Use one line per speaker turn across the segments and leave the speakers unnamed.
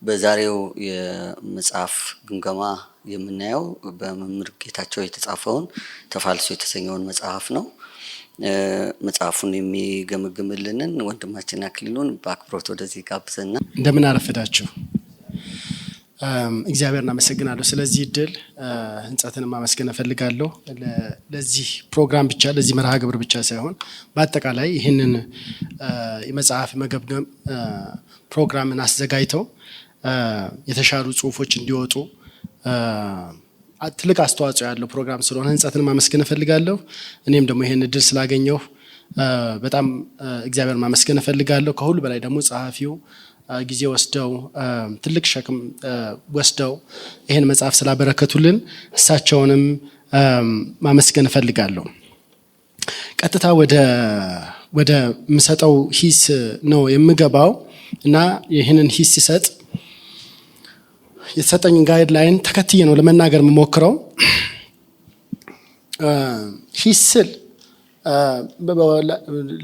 በዛሬው የመጽሐፍ ግምገማ የምናየው በመምህር ጌታቸው የተጻፈውን ተፋልሶ የተሰኘውን መጽሐፍ ነው። መጽሐፉን የሚገመግምልንን ወንድማችን አክሊሉን በአክብሮት ወደዚህ ጋብዘና።
እንደምን አረፈዳችሁ። እግዚአብሔርን አመሰግናለሁ ስለዚህ እድል። ህንጻትን ማመስገን እፈልጋለሁ። ለዚህ ፕሮግራም ብቻ ለዚህ መርሃ ግብር ብቻ ሳይሆን በአጠቃላይ ይህንን የመጽሐፍ መገምገም ፕሮግራምን አዘጋጅተው የተሻሉ ጽሁፎች እንዲወጡ ትልቅ አስተዋጽኦ ያለው ፕሮግራም ስለሆነ ህንጻትን ማመስገን እፈልጋለሁ። እኔም ደግሞ ይሄን እድል ስላገኘው በጣም እግዚአብሔርን ማመስገን እፈልጋለሁ። ከሁሉ በላይ ደግሞ ጸሐፊው ጊዜ ወስደው ትልቅ ሸክም ወስደው ይሄን መጽሐፍ ስላበረከቱልን እሳቸውንም ማመስገን እፈልጋለሁ። ቀጥታ ወደ ምሰጠው ሂስ ነው የምገባው እና ይሄንን ሂስ ሲሰጥ የተሰጠኝን ጋይድላይን ተከትዬ ነው ለመናገር የምሞክረው። ሂስ ስል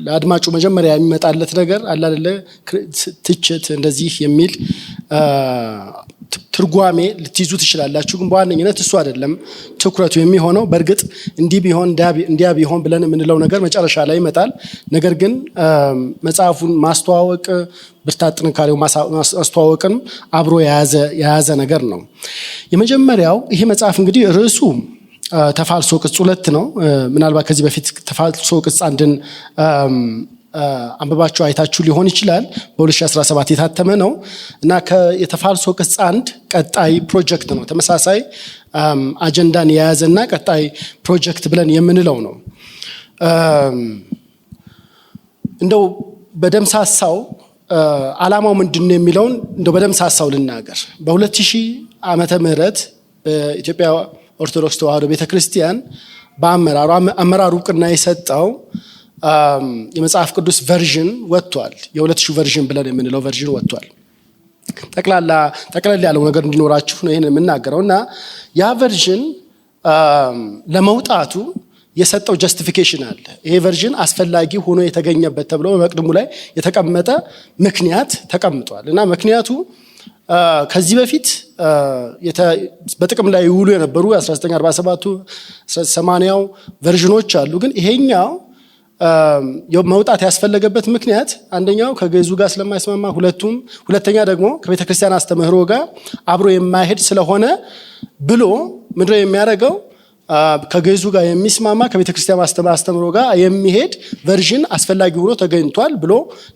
ለአድማጩ መጀመሪያ የሚመጣለት ነገር አለ አይደለ፣ ትችት እንደዚህ የሚል ትርጓሜ ልትይዙ ትችላላችሁ። ግን በዋነኝነት እሱ አይደለም ትኩረቱ የሚሆነው። በእርግጥ እንዲህ ቢሆን እንዲያ ቢሆን ብለን የምንለው ነገር መጨረሻ ላይ ይመጣል። ነገር ግን መጽሐፉን ማስተዋወቅ ብርታት ጥንካሬው ማስተዋወቅን አብሮ የያዘ ነገር ነው። የመጀመሪያው ይሄ መጽሐፍ እንግዲህ ርዕሱ ተፋልሶ ቅጽ 2 ነው። ምናልባት ከዚህ በፊት ተፋልሶ ቅጽ 1ን አንብባችሁ አይታችሁ ሊሆን ይችላል። በ2017 የታተመ ነው እና የተፋልሶ ቅጽ 1 ቀጣይ ፕሮጀክት ነው። ተመሳሳይ አጀንዳን የያዘና ቀጣይ ፕሮጀክት ብለን የምንለው ነው። እንደው በደምሳሳው ዓላማው ምንድነው የሚለውን እንደው በደምሳሳው ልናገር። በ2000 ዓመተ ምህረት በኢትዮጵያ ኦርቶዶክስ ተዋሕዶ ቤተክርስቲያን በአመራሩ እውቅና የሰጠው የመጽሐፍ ቅዱስ ቨርዥን ወጥቷል። የ2000 ቨርዥን ብለን የምንለው ቨርዥን ወጥቷል። ጠቅለል ያለው ነገር እንዲኖራችሁ ነው ይሄን የምናገረው እና ያ ቨርዥን ለመውጣቱ የሰጠው ጀስቲፊኬሽን አለ። ይሄ ቨርዥን አስፈላጊ ሆኖ የተገኘበት ተብሎ በመቅድሙ ላይ የተቀመጠ ምክንያት ተቀምጧል እና ምክንያቱ ከዚህ በፊት በጥቅም ላይ ይውሉ የነበሩ 1947 1980 ቨርዥኖች አሉ። ግን ይሄኛው መውጣት ያስፈለገበት ምክንያት አንደኛው ከግዕዙ ጋር ስለማይስማማ፣ ሁለተኛ ደግሞ ከቤተክርስቲያን አስተምህሮ ጋር አብሮ የማይሄድ ስለሆነ ብሎ ምንድነው የሚያደርገው ከግዕዙ ጋር የሚስማማ ከቤተክርስቲያን አስተምህሮ ጋር የሚሄድ ቨርዥን አስፈላጊ ሆኖ ተገኝቷል ብሎ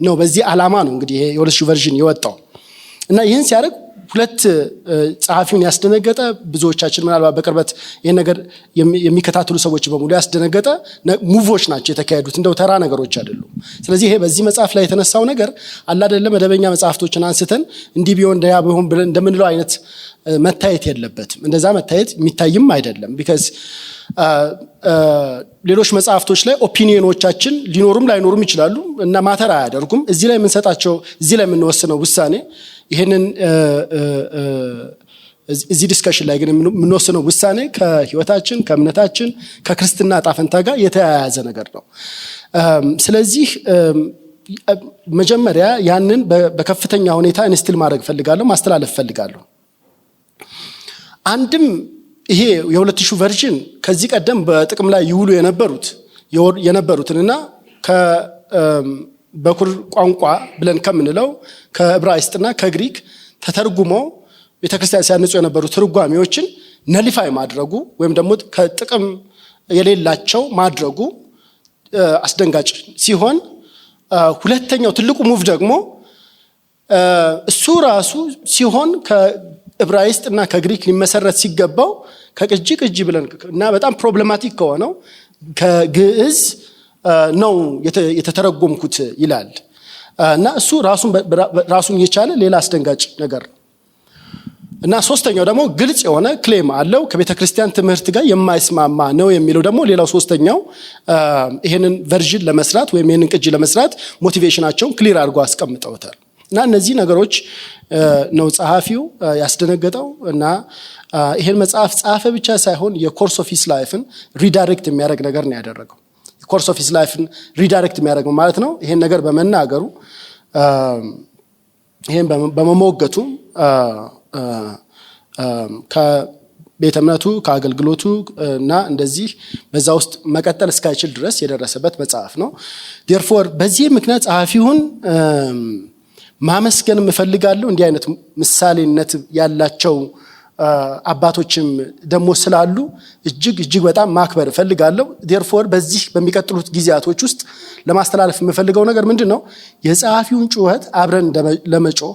ነው። በዚህ ዓላማ ነው እንግዲህ ይሄ የ2000 ቨርዥን የወጣው እና ይህን ሲያደርግ ሁለት ጸሐፊውን ያስደነገጠ፣ ብዙዎቻችን ምናልባት በቅርበት ይህን ነገር የሚከታተሉ ሰዎች በሙሉ ያስደነገጠ ሙቮች ናቸው የተካሄዱት። እንደው ተራ ነገሮች አይደሉም። ስለዚህ ይሄ በዚህ መጽሐፍ ላይ የተነሳው ነገር አለ አይደለም፣ መደበኛ መጽሐፍቶችን አንስተን እንዲህ ቢሆን እንደያ ቢሆን ብለን እንደምንለው አይነት መታየት የለበትም። እንደዛ መታየት የሚታይም አይደለም። ቢካዝ ሌሎች መጽሐፍቶች ላይ ኦፒኒዮኖቻችን ሊኖሩም ላይኖሩም ይችላሉ እና ማተር አያደርጉም። እዚህ ላይ የምንሰጣቸው እዚህ ላይ የምንወስነው ውሳኔ ይሄንን እዚህ ዲስከሽን ላይ ግን የምንወስነው ውሳኔ ከህይወታችን ከእምነታችን ከክርስትና ዕጣ ፈንታ ጋር የተያያዘ ነገር ነው። ስለዚህ መጀመሪያ ያንን በከፍተኛ ሁኔታ ኢንስቲል ማድረግ ፈልጋለሁ፣ ማስተላለፍ ፈልጋለሁ። አንድም ይሄ የ2000 ቨርዥን ከዚህ ቀደም በጥቅም ላይ ይውሉ የነበሩትንና በኩር ቋንቋ ብለን ከምንለው ከዕብራይስጥና ከግሪክ ተተርጉሞ ቤተክርስቲያን ሲያነጹ የነበሩ ትርጓሜዎችን ነሊፋይ ማድረጉ ወይም ደግሞ ከጥቅም የሌላቸው ማድረጉ አስደንጋጭ ሲሆን፣ ሁለተኛው ትልቁ ሙቭ ደግሞ እሱ ራሱ ሲሆን ከዕብራይስጥና ከግሪክ ሊመሰረት ሲገባው ከቅጂ ብለን እና በጣም ፕሮብሌማቲክ ከሆነው ከግዕዝ ነው የተተረጎምኩት ይላል እና እሱ ራሱን የቻለ ሌላ አስደንጋጭ ነገር ነው። እና ሶስተኛው ደግሞ ግልጽ የሆነ ክሌም አለው ከቤተክርስቲያን ትምህርት ጋር የማይስማማ ነው የሚለው ደግሞ ሌላው ሶስተኛው ይሄንን ቨርዥን ለመስራት ወይም ይሄንን ቅጂ ለመስራት ሞቲቬሽናቸውን ክሊር አድርጎ አስቀምጠውታል። እና እነዚህ ነገሮች ነው ጸሐፊው ያስደነገጠው እና ይሄን መጽሐፍ ጻፈ ብቻ ሳይሆን የኮርስ ኦፍ ሂስ ላይፍን ሪዳይሬክት የሚያደርግ ነገር ነው ያደረገው። ኮርስ ኦፍ ሂስ ላይፍን ሪዳይሬክት የሚያደርገው ማለት ነው ይሄን ነገር በመናገሩ ይሄን በመሞገቱ ከቤተ እምነቱ ከአገልግሎቱ እና እንደዚህ በዛ ውስጥ መቀጠል እስካይችል ድረስ የደረሰበት መጽሐፍ ነው። ዴርፎር በዚህ ምክንያት ጸሐፊውን ማመስገን እፈልጋለሁ። እንዲህ አይነት ምሳሌነት ያላቸው አባቶችም ደግሞ ስላሉ እጅግ በጣም ማክበር እፈልጋለሁ። ዴርፎር በዚህ በሚቀጥሉት ጊዜያቶች ውስጥ ለማስተላለፍ የምፈልገው ነገር ምንድነው? የጸሐፊውን ጩኸት አብረን ለመጮህ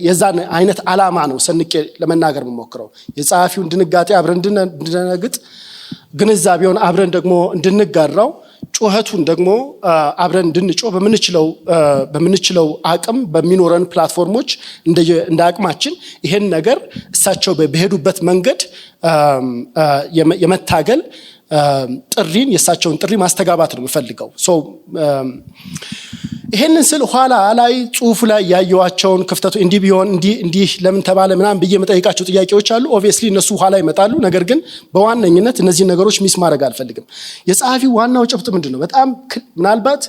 የዛን አይነት ዓላማ ነው ሰንቄ ለመናገር የምሞክረው። የጸሐፊውን ድንጋጤ አብረን እንድንደነግጥ፣ ግንዛቤውን አብረን ደግሞ እንድንጋራው፣ ጩኸቱን ደግሞ አብረን እንድንጮህ በምንችለው አቅም በሚኖረን ፕላትፎርሞች እንደ አቅማችን ይሄን ነገር እሳቸው በሄዱበት መንገድ የመታገል ጥሪን የእሳቸውን ጥሪ ማስተጋባት ነው የምፈልገው። ይሄንን ስል ኋላ ላይ ጽሁፉ ላይ ያየዋቸውን ክፍተቱ እንዲህ ቢሆን እንዲህ ለምን ተባለ ምናምን ብዬ መጠይቃቸው ጥያቄዎች አሉ። ኦብቪየስሊ እነሱ ኋላ ይመጣሉ። ነገር ግን በዋነኝነት እነዚህን ነገሮች ሚስ ማድረግ አልፈልግም። የጸሐፊው ዋናው ጭብጥ ምንድነው? በጣም ምናልባት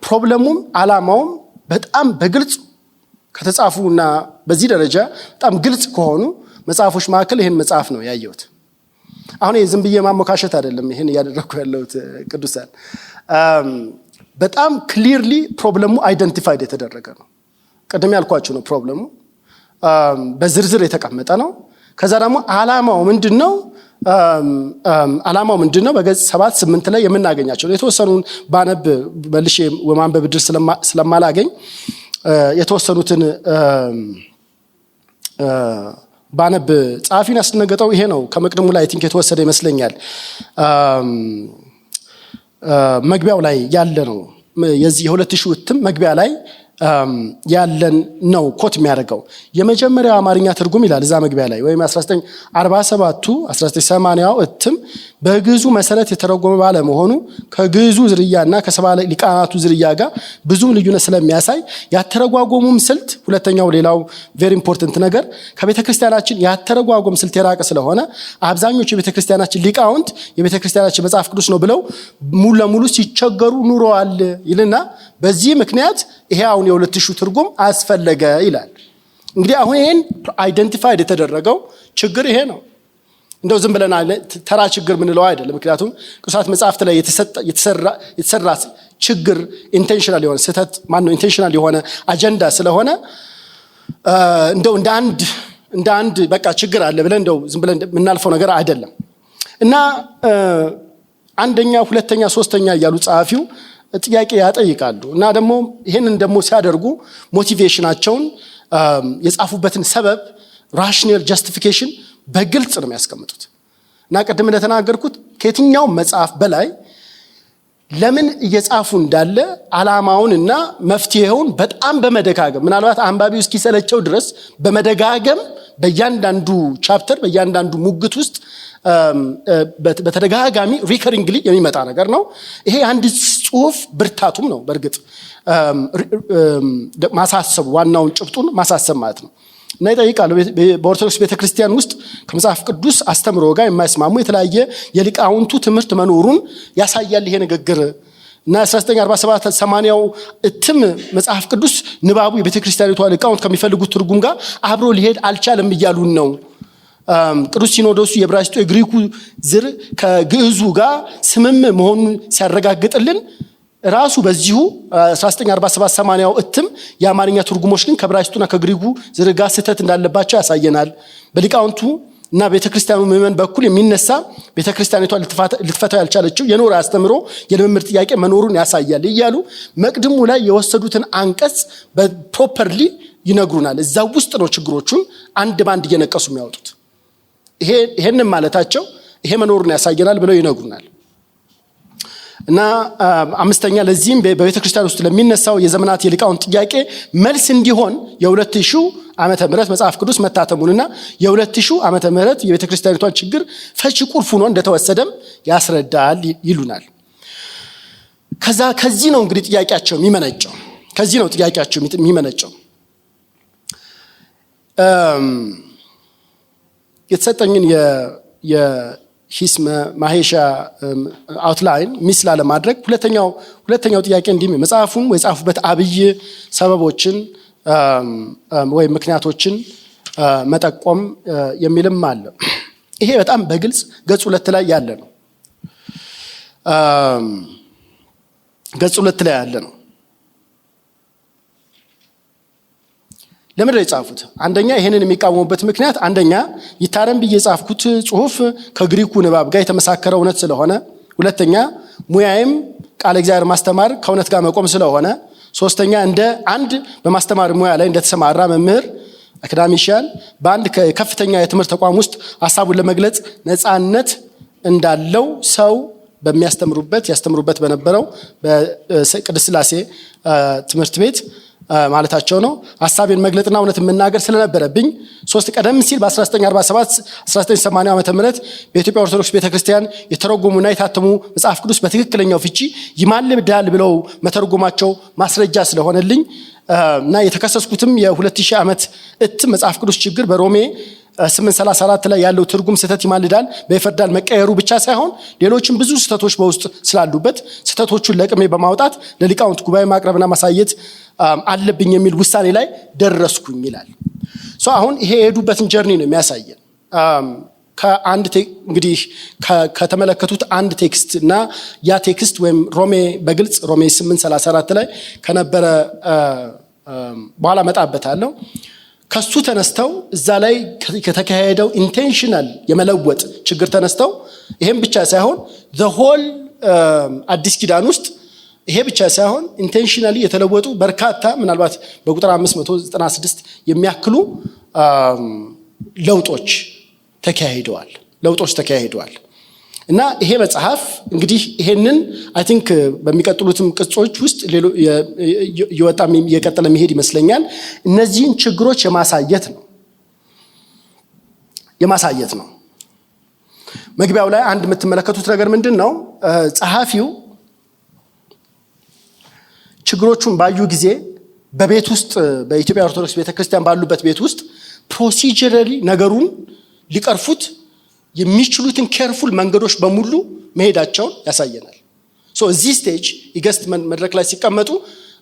ፕሮብለሙም ዓላማውም በጣም በግልጽ ከተጻፉና በዚህ ደረጃ በጣም ግልጽ ከሆኑ መጽሐፎች መካከል ይሄን መጽሐፍ ነው ያየሁት። አሁን ዝም ብዬ ማሞካሸት አይደለም ይሄን እያደረኩ ያለሁት ቅዱሳን። በጣም ክሊርሊ ፕሮብለሙ አይደንቲፋይድ የተደረገ ነው። ቀደም ያልኳችሁ ነው ፕሮብለሙ በዝርዝር የተቀመጠ ነው። ከዛ ደግሞ ዓላማው ምንድነው? በገጽ 7-8 ላይ የምናገኛቸው የተወሰኑን ባነብ መልሼ ወማንበብ ድር ስለማላገኝ የተወሰኑትን ባነብ ጸሐፊን ያስደነገጠው ይሄ ነው። ከመቅድሙ ላይ ቲንክ የተወሰደ ይመስለኛል። መግቢያው ላይ ያለ ነው። የዚህ የ2000 እትም መግቢያ ላይ ያለን ነው ኮት የሚያደርገው። የመጀመሪያው አማርኛ ትርጉም ይላል እዛ መግቢያ ላይ ወይም 1947ቱ 1980ው እትም በግዕዙ መሰረት የተረጎመ ባለ መሆኑ ከግዕዙ ዝርያና ከሰባ ሊቃናቱ ዝርያ ጋር ብዙም ልዩነት ስለሚያሳይ ያተረጓጎሙም ስልት ሁለተኛው ሌላው ቬሪ ኢምፖርታንት ነገር ከቤተክርስቲያናችን ያተረጓጎም ስልት የራቀ ስለሆነ አብዛኞቹ የቤተክርስቲያናችን ሊቃውንት የቤተክርስቲያናችን መጽሐፍ ቅዱስ ነው ብለው ሙሉ ለሙሉ ሲቸገሩ ኑረዋል ይልና በዚህ ምክንያት ይሄ አሁን የ2000 ትርጉም አስፈለገ ይላል። እንግዲህ አሁን ይሄን አይደንቲፋይድ የተደረገው ችግር ይሄ ነው። እንደው ዝም ብለን ተራ ችግር ምንለው አይደለም። ምክንያቱም ቅዱሳት መጽሐፍት ላይ የተሰራ ችግር ኢንቴንሽናል የሆነ ስህተት ኢንቴንሽናል የሆነ አጀንዳ ስለሆነ እንደው እንደ አንድ በቃ ችግር አለ ብለን እንደው ዝም ብለን የምናልፈው ነገር አይደለም እና አንደኛ፣ ሁለተኛ፣ ሶስተኛ እያሉ ጸሐፊው ጥያቄ ያጠይቃሉ እና ደግሞ ይሄንን ደግሞ ሲያደርጉ ሞቲቬሽናቸውን የጻፉበትን ሰበብ ራሽናል ጀስቲፊኬሽን በግልጽ ነው የሚያስቀምጡት እና ቅድም እንደተናገርኩት ከየትኛው መጽሐፍ በላይ ለምን እየጻፉ እንዳለ ዓላማውንና መፍትሄውን በጣም በመደጋገም ምናልባት አንባቢው እስኪሰለቸው ድረስ በመደጋገም በእያንዳንዱ ቻፕተር በእያንዳንዱ ሙግት ውስጥ በተደጋጋሚ ሪከሪንግሊ የሚመጣ ነገር ነው። ይሄ አንድ ጽሁፍ ብርታቱም ነው። በእርግጥ ማሳሰብ ዋናውን ጭብጡን ማሳሰብ ማለት ነው እና ይጠይቃሉ። በኦርቶዶክስ ቤተክርስቲያን ውስጥ ከመጽሐፍ ቅዱስ አስተምሮ ጋር የማይስማሙ የተለያየ የሊቃውንቱ ትምህርት መኖሩን ያሳያል ይሄ ንግግር እና 1947-80ው እትም መጽሐፍ ቅዱስ ንባቡ የቤተክርስቲያኒቷ ሊቃውንት ከሚፈልጉት ትርጉም ጋር አብሮ ሊሄድ አልቻለም እያሉን ነው። ቅዱስ ሲኖዶሱ የዕብራይስጡ የግሪኩ ዝር ከግዕዙ ጋር ስምም መሆኑን ሲያረጋግጥልን ራሱ በዚሁ 1947-80ው እትም የአማርኛ ትርጉሞች ግን ከዕብራይስጡና ከግሪኩ ዝር ጋር ስህተት እንዳለባቸው ያሳየናል። በሊቃውንቱ እና ቤተክርስቲያኑ ምዕመን በኩል የሚነሳ ቤተክርስቲያኒቷ ልትፈታው ያልቻለችው የኖር አስተምሮ የልምምድ ጥያቄ መኖሩን ያሳያል እያሉ መቅድሙ ላይ የወሰዱትን አንቀጽ በፕሮፐርሊ ይነግሩናል። እዛ ውስጥ ነው ችግሮቹን አንድ ባንድ እየነቀሱ የሚያወጡት። ይሄንን ማለታቸው ይሄ መኖሩን ያሳየናል ብለው ይነግሩናል። እና አምስተኛ ለዚህም በቤተክርስቲያን ውስጥ ለሚነሳው የዘመናት የሊቃውንት ጥያቄ መልስ እንዲሆን የ2000 ዓመተ ምህረት መጽሐፍ ቅዱስ መታተሙንና የ2000 ዓመተ ምህረት የቤተክርስቲያኒቷን ችግር ፈቺ ቁልፍ ሆኖ እንደተወሰደም ያስረዳል ይሉናል። ከዚህ ነው እንግዲህ ጥያቄያቸው የሚመነጨው። የተሰጠኝን የሂስ ማሄሻ አውትላይን ሚስ ላለማድረግ ሁለተኛው ጥያቄ እንዲህ መጽሐፉን የጻፉበት አብይ ሰበቦችን ወይም ምክንያቶችን መጠቆም የሚልም አለ። ይሄ በጣም በግልጽ ገጽ 2 ላይ ያለ ነው። ገጽ 2 ላይ ያለ ነው። ለምን ነው የጻፉት? አንደኛ ይሄንን የሚቃወሙበት ምክንያት አንደኛ ይታረም ብዬ የጻፍኩት ጽሁፍ ከግሪኩ ንባብ ጋር የተመሳከረ እውነት ስለሆነ፣ ሁለተኛ ሙያዬም ቃል እግዚአብሔር ማስተማር ከእውነት ጋር መቆም ስለሆነ፣ ሶስተኛ እንደ አንድ በማስተማር ሙያ ላይ እንደተሰማራ መምህር አካዳሚሻን በአንድ ከፍተኛ የትምህርት ተቋም ውስጥ ሐሳቡን ለመግለጽ ነፃነት እንዳለው ሰው ያስተምሩበት በነበረው በቅድስት ሥላሴ ትምህርት ቤት ማለታቸው ነው ሐሳቤን መግለጥና እውነት መናገር ስለነበረብኝ፣ ሶስት ቀደም ሲል በ1947 1980 ዓመተ ምህረት በኢትዮጵያ ኦርቶዶክስ ቤተክርስቲያን የተረጎሙና የታተሙ መጽሐፍ ቅዱስ በትክክለኛው ፍቺ ይማልዳል ብለው መተርጎማቸው ማስረጃ ስለሆነልኝ እና የተከሰስኩትም የ2000 ዓመት መጽሐፍ ቅዱስ ችግር በሮሜ 8:34 ላይ ያለው ትርጉም ስህተት ይማልዳል በይፈርዳል መቀየሩ ብቻ ሳይሆን ሌሎችም ብዙ ስህተቶች በውስጥ ስላሉበት ስህተቶቹን ለቅሜ በማውጣት ለሊቃውንት ጉባኤ ማቅረብና ማሳየት አለብኝ የሚል ውሳኔ ላይ ደረስኩኝ ይላል። አሁን ይሄ የሄዱበትን ጀርኒ ነው የሚያሳየን። እንግዲህ ከተመለከቱት አንድ ቴክስት እና ያ ቴክስት ወይም በግልጽ ሮሜ 8:34 ላይ ከነበረ በኋላ መጣበታለሁ። ከሱ ተነስተው እዛ ላይ ከተካሄደው ኢንቴንሽናል የመለወጥ ችግር ተነስተው ይሄም ብቻ ሳይሆን the whole አዲስ ኪዳን ውስጥ ይሄ ብቻ ሳይሆን ኢንቴንሽናሊ የተለወጡ በርካታ ምናልባት በቁጥር 596 የሚያክሉ ለውጦች ተካሂደዋል። እና ይሄ መጽሐፍ እንግዲህ ይሄንን አይ ቲንክ በሚቀጥሉትም ቅጾች ውስጥ እየወጣም እየቀጠለ መሄድ ይመስለኛል። እነዚህን ችግሮች የማሳየት ነው። መግቢያው ላይ አንድ የምትመለከቱት ነገር ምንድን ነው? ጸሐፊው ችግሮቹን ባዩ ጊዜ በቤት ውስጥ በኢትዮጵያ ኦርቶዶክስ ቤተክርስቲያን ባሉበት ቤት ውስጥ ፕሮሲጀራሊ ነገሩን ሊቀርፉት የሚችሉትን ኬርፉል መንገዶች በሙሉ መሄዳቸውን ያሳየናል። እዚህ ስቴጅ ኢገስት መድረክ ላይ ሲቀመጡ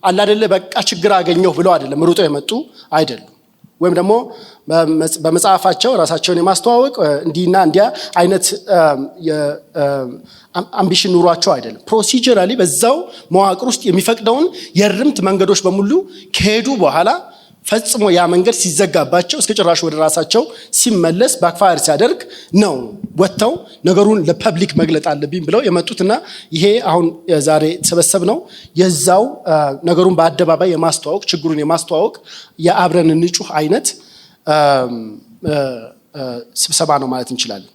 አላደለ በቃ ችግር አገኘሁ ብለው አይደለም ሩጦ የመጡ አይደሉም። ወይም ደግሞ በመጽሐፋቸው ራሳቸውን የማስተዋወቅ እንዲና እንዲያ አይነት አምቢሽን ኑሯቸው አይደለም። ፕሮሲጀራሊ በዛው መዋቅር ውስጥ የሚፈቅደውን የርምት መንገዶች በሙሉ ከሄዱ በኋላ ፈጽሞ ያ መንገድ ሲዘጋባቸው እስከ ጭራሽ ወደ ራሳቸው ሲመለስ ባክፋየር ሲያደርግ ነው ወጥተው ነገሩን ለፐብሊክ መግለጥ አለብኝ ብለው የመጡትና ይሄ አሁን ዛሬ ተሰበሰብ ነው የዛው ነገሩን በአደባባይ የማስተዋወቅ ችግሩን የማስተዋወቅ የአብረን ንጩህ አይነት ስብሰባ ነው ማለት እንችላለን።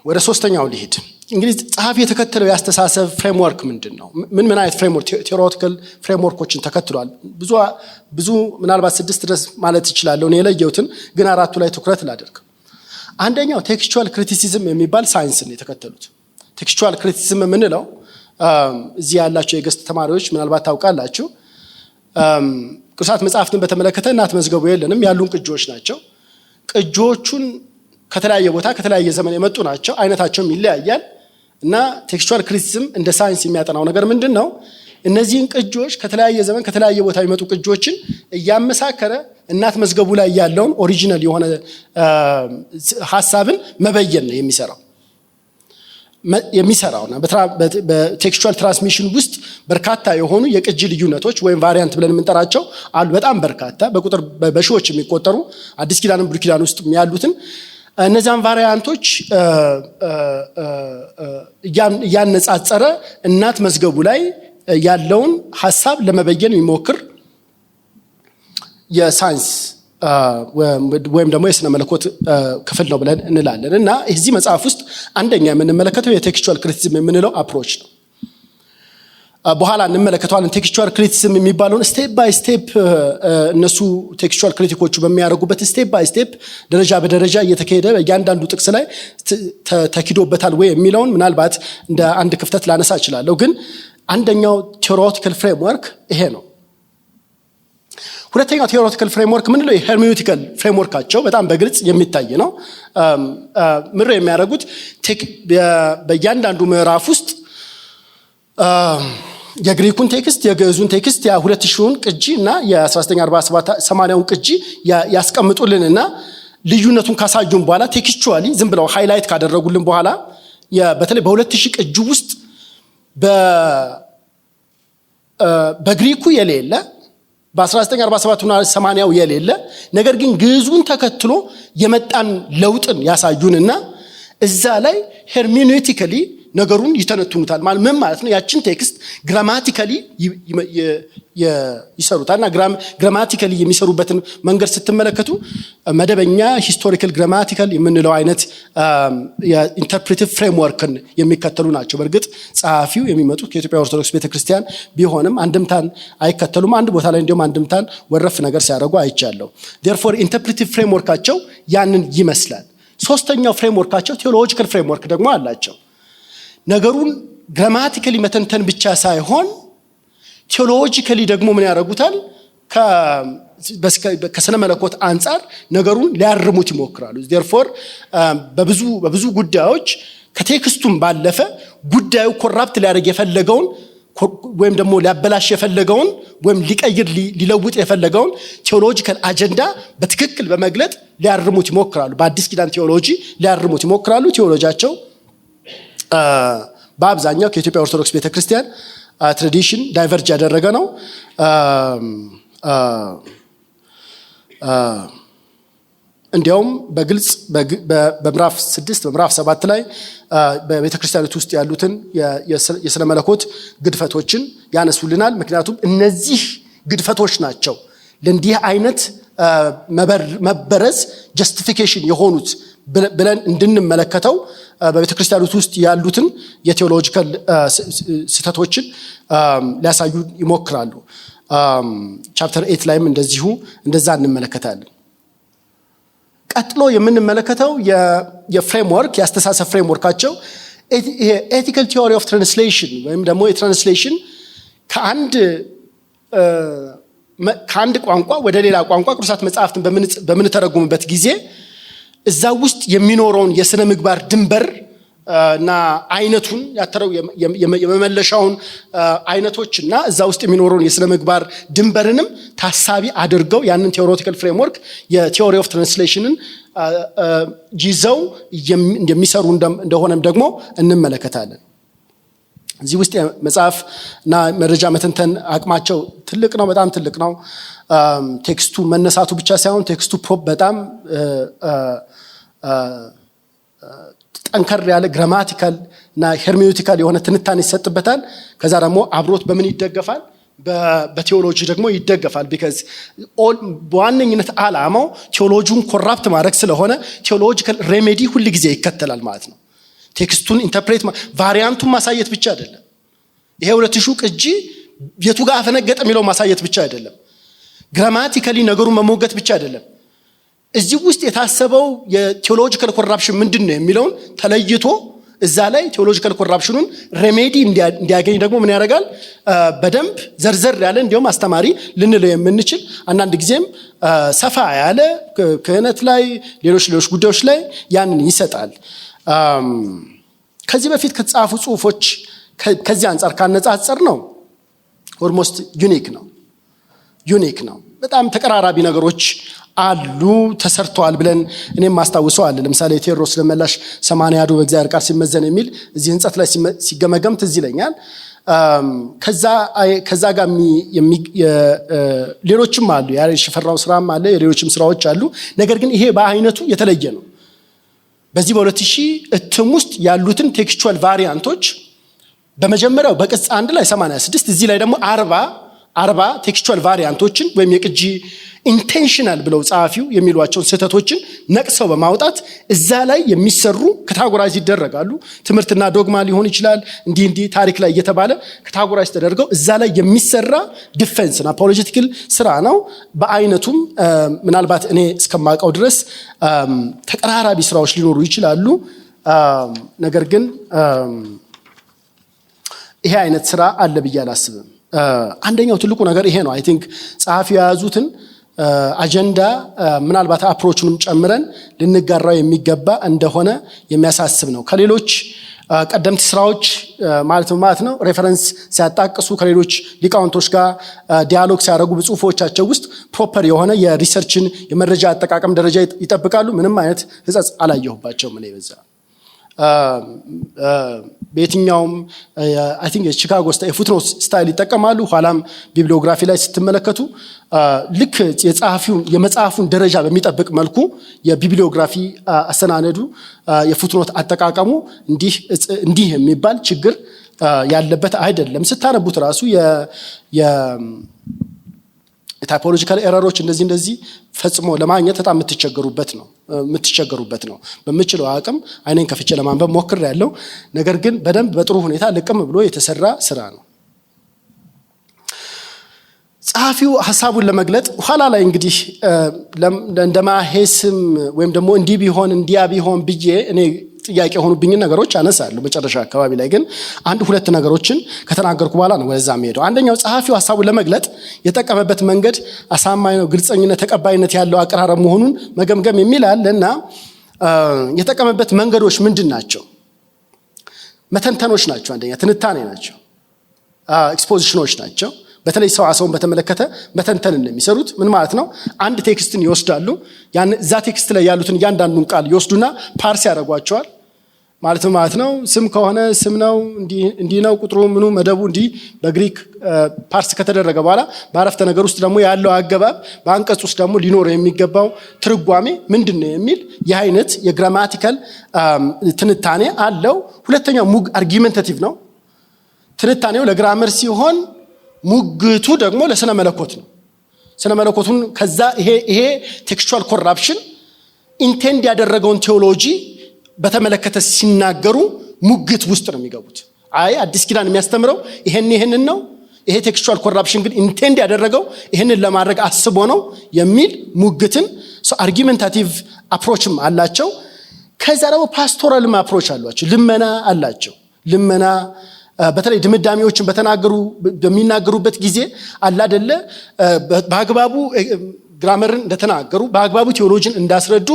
ወደ ሶስተኛው ሊሄድ እንግዲህ ጸሐፊ የተከተለው ያስተሳሰብ ፍሬምወርክ ምንድን ነው? ምን አይነት ፍሬምወርክ ቴዎሬቲካል ፍሬምወርኮችን ተከትሏል? ብዙ ምናልባት 6 ድረስ ማለት ይችላል። እኔ የለየሁትን ግን 4 ላይ ትኩረት ላደርግ። አንደኛው ቴክስቹዋል ክሪቲሲዝም የሚባል ሳይንስን የተከተሉት። ቴክስቹዋል ክሪቲሲዝም የምንለው እዚህ ያላችሁ የገስት ተማሪዎች ምናልባት ታውቃላችሁ፣ ቅዱሳት መጽሐፍትን በተመለከተ እናት መዝገቡ የለንም፣ ያሉን ቅጂዎች ናቸው። ቅጂዎቹን ከተለያየ ቦታ ከተለያየ ዘመን የመጡ ናቸው፣ አይነታቸውም ይለያያል። እና ቴክስቹዋል ክሪቲሲዝም እንደ ሳይንስ የሚያጠናው ነገር ምንድን ነው? እነዚህን ቅጂዎች ከተለያየ ዘመን ከተለያየ ቦታ የሚመጡ ቅጂዎችን እያመሳከረ እናት መዝገቡ ላይ ያለውን ኦሪጂናል የሆነ ሐሳብን መበየን ነው የሚሰራውና በቴክስቹዋል ትራንስሚሽን ውስጥ በርካታ የሆኑ የቅጂ ልዩነቶች ወይም ቫሪያንት ብለን የምንጠራቸው አሉ። በጣም በርካታ በቁጥር በሺዎች የሚቆጠሩ አዲስ ኪዳንም ብሉይ ኪዳን ውስጥ ያሉትን እነዚያን ቫሪያንቶች እያነጻጸረ እናት መዝገቡ ላይ ያለውን ሐሳብ ለመበየን የሚሞክር የሳይንስ ወይም ደግሞ የስነ መለኮት ክፍል ነው ብለን እንላለን። እና እዚህ መጽሐፍ ውስጥ አንደኛ የምንመለከተው የቴክስቹዋል ክሪቲሲዝም የምንለው አፕሮች ነው። በኋላ እንመለከተዋለን። ቴክስቹዋል ክሪቲሲዝም የሚባለውን ስቴፕ ባይ ስቴፕ እነሱ ቴክስቹዋል ክሪቲኮቹ በሚያደርጉበት ስቴፕ ባይ ስቴፕ ደረጃ በደረጃ እየተካሄደ እያንዳንዱ ጥቅስ ላይ ተኪዶበታል ወይ የሚለውን ምናልባት እንደ አንድ ክፍተት ላነሳ እችላለሁ። ግን አንደኛው ቴዎሬቲካል ፍሬምወርክ ይሄ ነው። ሁለተኛው ቴዎሬቲካል ፍሬምወርክ ምንድነው? የሄርሜኒውቲካል ፍሬምወርካቸው በጣም በግልጽ የሚታይ ነው። ምንድነው የሚያደርጉት? በእያንዳንዱ ምዕራፍ ውስጥ የግሪኩን ቴክስት የግዕዙን ቴክስት የ2000ን ቅጂ እና የ1947 80ውን ቅጂ ያስቀምጡልንና ልዩነቱን ካሳዩን በኋላ ቴክስቹዋሊ ዝም ብለው ሃይላይት ካደረጉልን በኋላ በተለይ በ2000 ቅጂ ውስጥ በግሪኩ የሌለ በ1947 እና 80ው የሌለ ነገር ግን ግዕዙን ተከትሎ የመጣን ለውጥን ያሳዩንና እዛ ላይ ሄርሜኔቲካሊ ነገሩን ይተነትኑታል። ምን ማለት ነው? ያችን ቴክስት ግራማቲካሊ ይሰሩታልና ግራማቲካሊ የሚሰሩበትን መንገድ ስትመለከቱ መደበኛ ሂስቶሪካል ግራማቲካል የምንለው አይነት የኢንተርፕሬቲቭ ፍሬምወርክን የሚከተሉ ናቸው። በእርግጥ ጸሐፊው የሚመጡት ከኢትዮጵያ ኦርቶዶክስ ቤተክርስቲያን ቢሆንም አንድምታን አይከተሉም። አንድ ቦታ ላይ እንዲሁም አንድምታን ወረፍ ነገር ሲያደርጉ አይቻለሁ። therefore ኢንተርፕሬቲቭ ፍሬምወርካቸው ያንን ይመስላል። ሶስተኛው ፍሬምወርካቸው ቴዎሎጂካል ፍሬምወርክ ደግሞ አላቸው። ነገሩን ግራማቲካሊ መተንተን ብቻ ሳይሆን ቴዎሎጂካሊ ደግሞ ምን ያደርጉታል? ከስነ መለኮት አንፃር ነገሩን ሊያርሙት ይሞክራሉ። therefore በብዙ ጉዳዮች ከቴክስቱም ባለፈ ጉዳዩ ኮራፕት ሊያደርግ የፈለገውን ወይም ደግሞ ሊያበላሽ የፈለገውን ወይም ሊቀይር ሊለውጥ የፈለገውን ቴዎሎጂካል አጀንዳ በትክክል በመግለጥ ሊያርሙት ይሞክራሉ። በአዲስ ኪዳን ቴዎሎጂ ሊያርሙት ይሞክራሉ። ቴዎሎጂያቸው በአብዛኛው ከኢትዮጵያ ኦርቶዶክስ ቤተክርስቲያን ትራዲሽን ዳይቨርጅ ያደረገ ነው። እንዲያውም በግልጽ በምዕራፍ 6 በምዕራፍ 7 ላይ በቤተክርስቲያኒቱ ውስጥ ያሉትን የስነ መለኮት ግድፈቶችን ያነሱልናል። ምክንያቱም እነዚህ ግድፈቶች ናቸው ለእንዲህ አይነት መበረዝ ጀስቲፊኬሽን የሆኑት ብለን እንድንመለከተው በቤተክርስቲያኒቱ ውስጥ ያሉትን የቴዎሎጂካል ስህተቶችን ሊያሳዩ ይሞክራሉ። ቻፕተር 8 ላይም እንደዛ እንመለከታለን። ቀጥሎ የምንመለከተው የፍሬምወርክ የአስተሳሰብ ፍሬምወርካቸው ኤቲካል ቲዮሪ ኦፍ ትራንስሌሽን ወይም ደግሞ የትራንስሌሽን ከአንድ ቋንቋ ወደ ሌላ ቋንቋ ቅዱሳት መጽሐፍትን በምንተረጉምበት ጊዜ እዛ ውስጥ የሚኖረውን የስነ ምግባር ድንበር እና አይነቱን ያተረው የመመለሻውን አይነቶችና እዛ ውስጥ የሚኖረውን የስነ ምግባር ድንበርንም ታሳቢ አድርገው ያንን ቴዎሬቲካል ፍሬምወርክ የቲዮሪ ኦፍ ትራንስሌሽንን ይዘው እንደሚሰሩ እንደሆነም ደግሞ እንመለከታለን። እዚህ ውስጥ መጽሐፍ እና መረጃ መተንተን አቅማቸው ትልቅ ነው፣ በጣም ትልቅ ነው። ቴክስቱ መነሳቱ ብቻ ሳይሆን ቴክስቱ በጣም ጠንከር ያለ ግራማቲካል እና ሄርሜኔቲካል የሆነ ትንታኔ ይሰጥበታል። ከዛ ደግሞ አብሮት በምን ይደገፋል? በቴዎሎጂ ደግሞ ይደገፋል። ቢካዝ በዋነኝነት ዓላማው ቴዎሎጂውን ኮራፕት ማድረግ ስለሆነ ቴዎሎጂካል ሬሜዲ ሁል ጊዜ ይከተላል ማለት ነው። ቴክስቱን ኢንተርፕሬት ቫሪያንቱን ማሳየት ብቻ አይደለም። ይሄ 2000 ቅጂ የቱ ጋር አፈነገጠ የሚለው ማሳየት ብቻ አይደለም። ግራማቲካሊ ነገሩን መሞገት ብቻ አይደለም። እዚህ ውስጥ የታሰበው የቴዎሎጂካል ኮራፕሽን ምንድነው የሚለውን ተለይቶ እዛ ላይ ቴዎሎጂካል ኮራፕሽኑን ሬሜዲ እንዲያገኝ ደግሞ ምን ያደርጋል? በደንብ ዘርዘር ያለ እንዲሁም አስተማሪ ልንለው የምንችል አንዳንድ ጊዜም ሰፋ ያለ ክህነት ላይ ሌሎች ጉዳዮች ላይ ያንን ይሰጣል። ከዚህ በፊት ከተጻፉ ጽሁፎች ከዚህ አንፃር ካነጻጸር ነው ኦልሞስት ዩኒክ ነው። በጣም ተቀራራቢ ነገሮች አሉ ተሰርተዋል ብለን እኔም ማስታውሰው አለ። ለምሳሌ ቴዎድሮስ ለመላሽ 80 ያዱ በእግዚአብሔር ቃል ሲመዘን የሚል እዚህ ህንጸት ላይ ሲገመገም ትዝ ይለኛል። ከዛ ጋር ሌሎችም አሉ። የሽፈራው ስራም አለ፣ የሌሎችም ስራዎች አሉ። ነገር ግን ይሄ በአይነቱ የተለየ ነው። በዚህ በ2000 እትም ውስጥ ያሉትን ቴክስቹዋል ቫሪያንቶች በመጀመሪያው በቅጽ 1 ላይ 86 እዚህ ላይ ደግሞ 40 ቴክስቹዋል ቫሪያንቶችን ወይም የቅጂ ኢንቴንሽናል ብለው ጸሐፊው የሚሏቸውን ስህተቶችን ነቅሰው በማውጣት እዛ ላይ የሚሰሩ ካታጎራይዝ ይደረጋሉ። ትምህርትና ዶግማ ሊሆን ይችላል፣ እንዲህ ታሪክ ላይ እየተባለ ካታጎራይዝ ተደርገው እዛ ላይ የሚሰራ ዲፌንስና አፖሎጂቲካል ስራ ነው። በአይነቱም ምናልባት እኔ እስከማውቀው ድረስ ተቀራራቢ ስራዎች ሊኖሩ ይችላሉ። ነገር ግን ይሄ አይነት ስራ አለ ብዬ አላስብም። አንደኛው ትልቁ ነገር ይሄ ነው። አይ ቲንክ ጸሐፊው የያዙትን አጀንዳ ምናልባት አፕሮቹንም ጨምረን ልንጋራው የሚገባ እንደሆነ የሚያሳስብ ነው። ከሌሎች ቀደምት ስራዎች ማለት ነው ሬፈረንስ ሲያጣቅሱ ከሌሎች ሊቃውንቶች ጋር ዲያሎግ ሲያደርጉ በጽሁፎቻቸው ውስጥ ፕሮፐር የሆነ የሪሰርችን የመረጃ አጠቃቀም ደረጃ ይጠብቃሉ። ምንም አይነት ህጸጽ አላየሁባቸውም እኔ በዛ። በየትኛውም አይ ቲንክ የቺካጎ ስታይል የፉትኖት ስታይል ይጠቀማሉ። ኋላም ቢብሊዮግራፊ ላይ ስትመለከቱ ልክ የመጽሐፉን ደረጃ በሚጠብቅ መልኩ የቢብሊዮግራፊ አሰናነዱ የፉትኖት አጠቃቀሙ እንዲህ የሚባል ችግር ያለበት አይደለም። ስታነቡት ራሱ የታይፖሎጂካል ኤረሮች እንደዚህ ፈጽሞ ለማግኘት በጣም የምትቸገሩበት ነው። በምችለው አቅም አይኔን ከፍቼ ለማንበብ ሞክሬያለሁ። ነገር ግን በደንብ በጥሩ ሁኔታ ልቅም ብሎ የተሰራ ስራ ነው። ጸሐፊው ሐሳቡን ለመግለጥ ኋላ ላይ እንግዲህ እንደማሄስም ወይም ደግሞ እንዲህ ቢሆን እንዲያ ቢሆን ብዬ እኔ ጥያቄ ሆኑብኝ ነገሮች አነሳለሁ። መጨረሻ አካባቢ ላይ ግን አንድ ሁለት ነገሮችን ከተናገርኩ በኋላ ነው ወደዛ የሚሄደው። አንደኛው ጸሐፊው ሐሳቡን ለመግለጥ የተጠቀመበት መንገድ አሳማኝ ነው፣ ግልጸኝነት፣ ተቀባይነት ያለው አቀራረብ መሆኑን መገምገም የሚል አለና የተጠቀመበት መንገዶች ምንድን ናቸው? መተንተኖች ናቸው። አንደኛ ትንታኔ ናቸው፣ ኤክስፖዚሽኖች ናቸው። በተለይ ሰውን በተመለከተ መተንተን እንደሚሰሩት ምን ማለት ነው? አንድ ቴክስትን ይወስዳሉ። እዛ ቴክስት ላይ ያሉትን እያንዳንዱን ቃል ይወስዱና ፓርስ ያደርጓቸዋል። ማለት ነው ስም ከሆነ ስም ነው፣ እንዲህ ነው ቁጥሩ፣ ምኑ መደቡ፣ እንዲህ በግሪክ ፓርስ ከተደረገ በኋላ በአረፍተ ነገር ውስጥ ደግሞ ያለው አገባብ፣ በአንቀጽ ውስጥ ደግሞ ሊኖረው የሚገባው ትርጓሜ ምንድን ነው የሚል ይህ አይነት የግራማቲካል ትንታኔ አለው። ሁለተኛው አርጊመንታቲቭ ነው። ትንታኔው ለግራመር ሲሆን ሙግቱ ደግሞ ለስነ መለኮት ነው። ስነ መለኮቱን ከዛ ይሄ ቴክስቹዋል ኮራፕሽን ኢንቴንድ ያደረገውን ቴዎሎጂ በተመለከተ ሲናገሩ ሙግት ውስጥ ነው የሚገቡት። አዲስ ኪዳን የሚያስተምረው ይሄንን ነው፣ ይሄ ቴክስቹዋል ኮራፕሽን ግን ኢንቴንድ ያደረገው ይሄንን ለማድረግ አስቦ ነው የሚል ሙግትን አርጊመንታቲቭ አፕሮችም አላቸው። ከዛ ደግሞ ፓስቶራልም አፕሮች አሏቸው። ልመና አላቸው። ልመና በተለይ ድምዳሜዎችን በሚናገሩበት ጊዜ አላደለ በአግባቡ ግራመርን እንደተናገሩ በአግባቡ ቴዎሎጂን እንዳስረዱ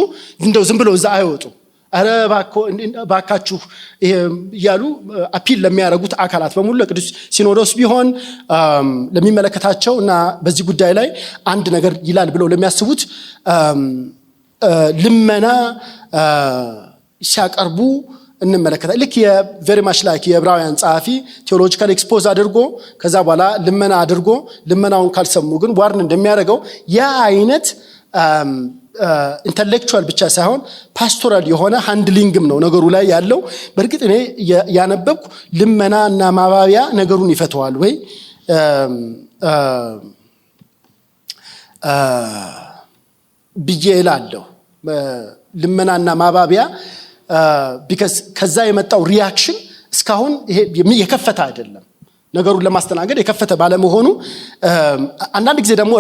እንደው ዝም ብለው እዛ አይወጡ። አረ ባካችሁ እያሉ አፒል ለሚያደርጉት አካላት በሙሉ ለቅዱስ ሲኖዶስ ቢሆን ለሚመለከታቸው እና በዚህ ጉዳይ ላይ አንድ ነገር ይላል ብለው ለሚያስቡት ልመና ሲያቀርቡ እንመለከታለን። ልክ የቬሪ ማች ላይክ የዕብራውያን ጸሐፊ ቴዎሎጂካል ኤክስፖዝ አድርጎ ከዛ በኋላ ልመና አድርጎ ልመናውን ካልሰሙ ግን ዋርን እንደሚያደርገው ያ አይነት ኢንተሌክቹዋል ብቻ ሳይሆን ፓስቶራል የሆነ ሃንድሊንግም ነው ነገሩ ላይ ያለው። በእርግጥ እኔ ያነበብኩ ልመና እና ማባቢያ ነገሩን ይፈተዋል ወይ ብዬ እላለሁ። ልመናና ማባቢያ ቢካዝ ከዛ የመጣው ሪያክሽን እስካሁን የከፈተ አይደለም። ነገሩን ለማስተናገድ የከፈተ ባለመሆኑ አንዳንድ ጊዜ ደግሞ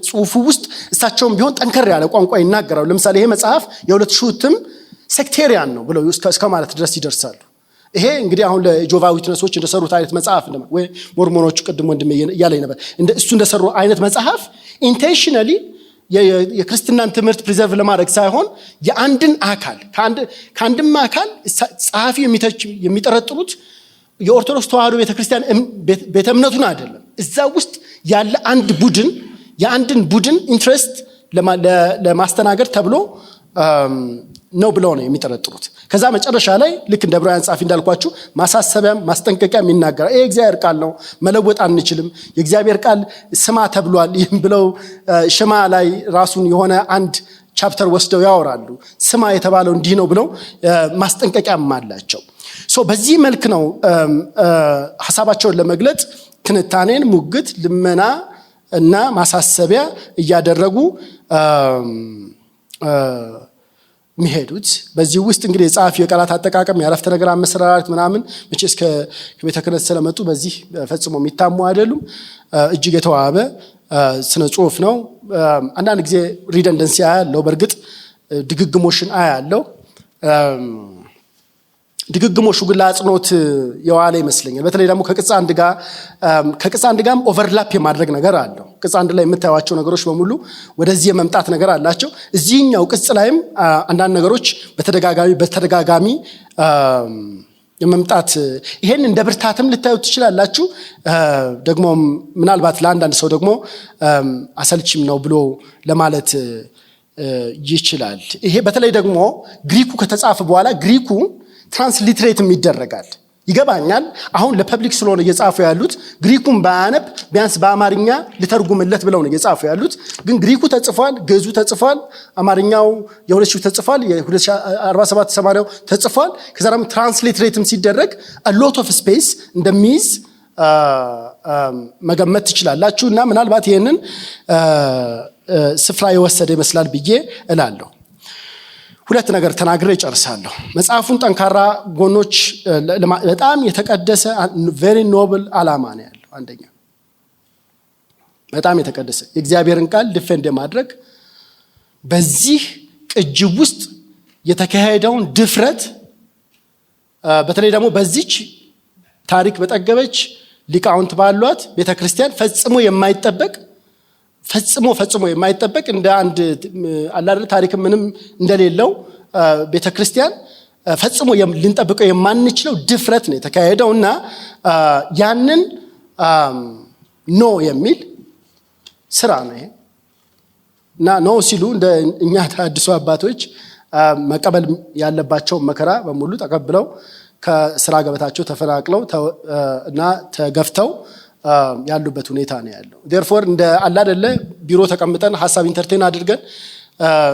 ጽሁፉ ውስጥ እሳቸውም ቢሆን ጠንከር ያለ ቋንቋ ይናገራሉ። ለምሳሌ ይሄ መጽሐፍ የ2000 እትም ሴክቴሪያን ነው ብለው እስከ ማለት ድረስ ይደርሳሉ። ይሄ እንግዲህ አሁን ለጆቫ ዊትነሶች እንደሰሩት አይነት መጽሐፍ ወይ ሞርሞኖች ቅድም ወንድሜ እያለኝ ነበር እሱ እንደሰሩ አይነት መጽሐፍ ኢንቴንሽናሊ የክርስትናን ትምህርት ፕሪዘርቭ ለማድረግ ሳይሆን የአንድን አካል ከአንድም አካል ጸሐፊ የሚጠረጥሩት የኦርቶዶክስ ተዋህዶ ቤተክርስቲያን ቤተ እምነቱን አይደለም። እዛ ውስጥ ያለ አንድ ቡድን የአንድን ቡድን ኢንትረስት ለማስተናገድ ተብሎ ነው ብለው ነው የሚጠረጥሩት። ከዛ መጨረሻ ላይ ልክ እንደ ዕብራውያን ጸሐፊ እንዳልኳችሁ ማሳሰቢያም ማስጠንቀቂያም ይናገራል። ይሄ እግዚአብሔር ቃል ነው፣ መለወጥ አንችልም፣ የእግዚአብሔር ቃል ስማ ተብሏል። ይህም ብለው ሽማ ላይ ራሱን የሆነ አንድ ቻፕተር ወስደው ያወራሉ። ስማ የተባለው እንዲህ ነው ብለው ማስጠንቀቂያም አላቸው። በዚህ መልክ ነው ሐሳባቸውን ለመግለጽ ትንታኔን፣ ሙግት፣ ልመና እና ማሳሰቢያ እያደረጉ የሚሄዱት። በዚህ ውስጥ እንግዲህ የጸሐፊ የቃላት አጠቃቀም፣ የአረፍተ ነገር አመሰራረት ምናምን መቼስ ከቤተ ክህነት ስለመጡ በዚህ ፈጽሞ የሚታሙ አይደሉም። እጅግ የተዋበ ስነ ጽሁፍ ነው። አንዳንድ ጊዜ ሪደንደንሲ አያለው፣ በእርግጥ ድግግሞሽን አያለው። ድግግሞሹ ግን ለአጽንኦት የዋለ ይመስለኛል። በተለይ ደግሞ ከቅጽ አንድ ጋርም ኦቨርላፕ የማድረግ ነገር አለው። ቅጽ አንድ ላይ የምታዩዋቸው ነገሮች በሙሉ ወደዚህ የመምጣት ነገር አላቸው። እዚህኛው ቅጽ ላይም አንዳንድ ነገሮች በተደጋጋሚ የመምጣት ይሄን እንደ ብርታትም ልታዩት ትችላላችሁ። ደግሞ ምናልባት ለአንዳንድ ሰው ደግሞ አሰልቺም ነው ብሎ ለማለት ይችላል። ይሄ በተለይ ደግሞ ግሪኩ ከተጻፈ በኋላ ግሪኩ ትራንስሊትሬትም ይደረጋል። ይገባኛል። አሁን ለፐብሊክ ስለሆነ እየጻፉ ያሉት ግሪኩን ባያነብ ቢያንስ በአማርኛ ልተርጉምለት ብለው ነው እየጻፉ ያሉት። ግን ግሪኩ ተጽፏል፣ ግዕዙ ተጽፏል፣ አማርኛው የ2000 ተጽፏል፣ የ2047 80 ተጽፏል። ከዛ ደግሞ ትራንስሌትሬትም ሲደረግ a lot of space እንደሚይዝ መገመት ትችላላችሁ። እና ምናልባት ይሄንን ስፍራ የወሰደ ይመስላል ብዬ እላለሁ። ሁለት ነገር ተናግሬ እጨርሳለሁ። መጽሐፉን ጠንካራ ጎኖች በጣም የተቀደሰ very noble ዓላማ ነው ያለው። አንደኛ በጣም የተቀደሰ የእግዚአብሔርን ቃል ዲፌንድ ማድረግ፣ በዚህ ቅጅ ውስጥ የተካሄደውን ድፍረት በተለይ ደግሞ በዚች ታሪክ በጠገበች ሊቃውንት ባሏት ቤተክርስቲያን ፈጽሞ የማይጠበቅ እንደ አንድ አላደለ ታሪክ ምንም እንደሌለው ቤተክርስቲያን ፈጽሞ ልንጠብቀው የማንችለው ድፍረት ነው የተካሄደውና ያንን ኖ የሚል ስራ ነው ይሄ። እና ኖ ሲሉ እንደ እኛ ተሐድሶ አባቶች መቀበል ያለባቸው መከራ በሙሉ ተቀብለው ከስራ ገበታቸው ተፈናቅለው እና ተገፍተው ያሉበት ሁኔታ ነው ያለው። therefore እንደ አላደለ ቢሮ ተቀምጠን ሐሳብ ኢንተርቴን አድርገን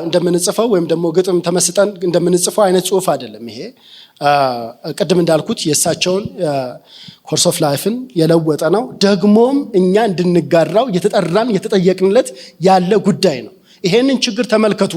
እንደምንጽፈው ወይም ደግሞ ግጥም ተመስጠን እንደምንጽፈው አይነት ጽሁፍ አይደለም ይሄ። ቅድም እንዳልኩት የእሳቸውን ኮርስ ኦፍ ላይፍን የለወጠ ነው። ደግሞም እኛ እንድንጋራው የተጠራን የተጠየቅንለት ያለ ጉዳይ ነው። ይሄንን ችግር ተመልከቱ።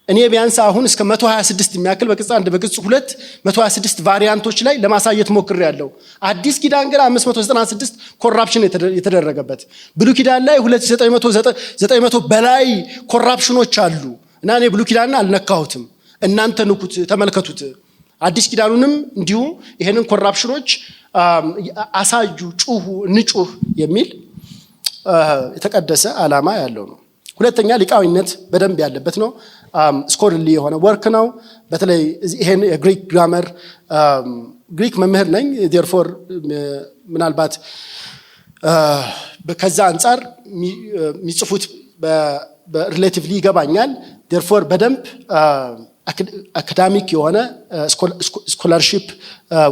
እኔ ቢያንስ አሁን እስከ 126 የሚያክል በቅጽ 1 በቅጽ 2 126 ቫሪያንቶች ላይ ለማሳየት ሞክሬያለሁ። አዲስ ኪዳን ግን 596 ኮራፕሽን የተደረገበት፣ ብሉይ ኪዳን ላይ 2900 በላይ ኮራፕሽኖች አሉ። እና እኔ ብሉይ ኪዳንን አልነካሁትም፣ እናንተ ንኩት ተመልከቱት። አዲስ ኪዳኑንም እንዲሁ ይሄንን ኮራፕሽኖች አሳዩ፣ ጩሁ፣ ንጩህ የሚል የተቀደሰ ዓላማ ያለው ነው። ሁለተኛ ሊቃዊነት በደንብ ያለበት ነው። ስኮላርሊ የሆነ ወርክ ነው። በተለይ ይሄን የግሪክ ግራመር ግሪክ መምህር ነኝ። therefore ምናልባት ከዛ አንፃር የሚጽፉት በሪሌቲቭሊ ይገባኛል። therefore በደንብ አካዳሚክ የሆነ ስኮላርሺፕ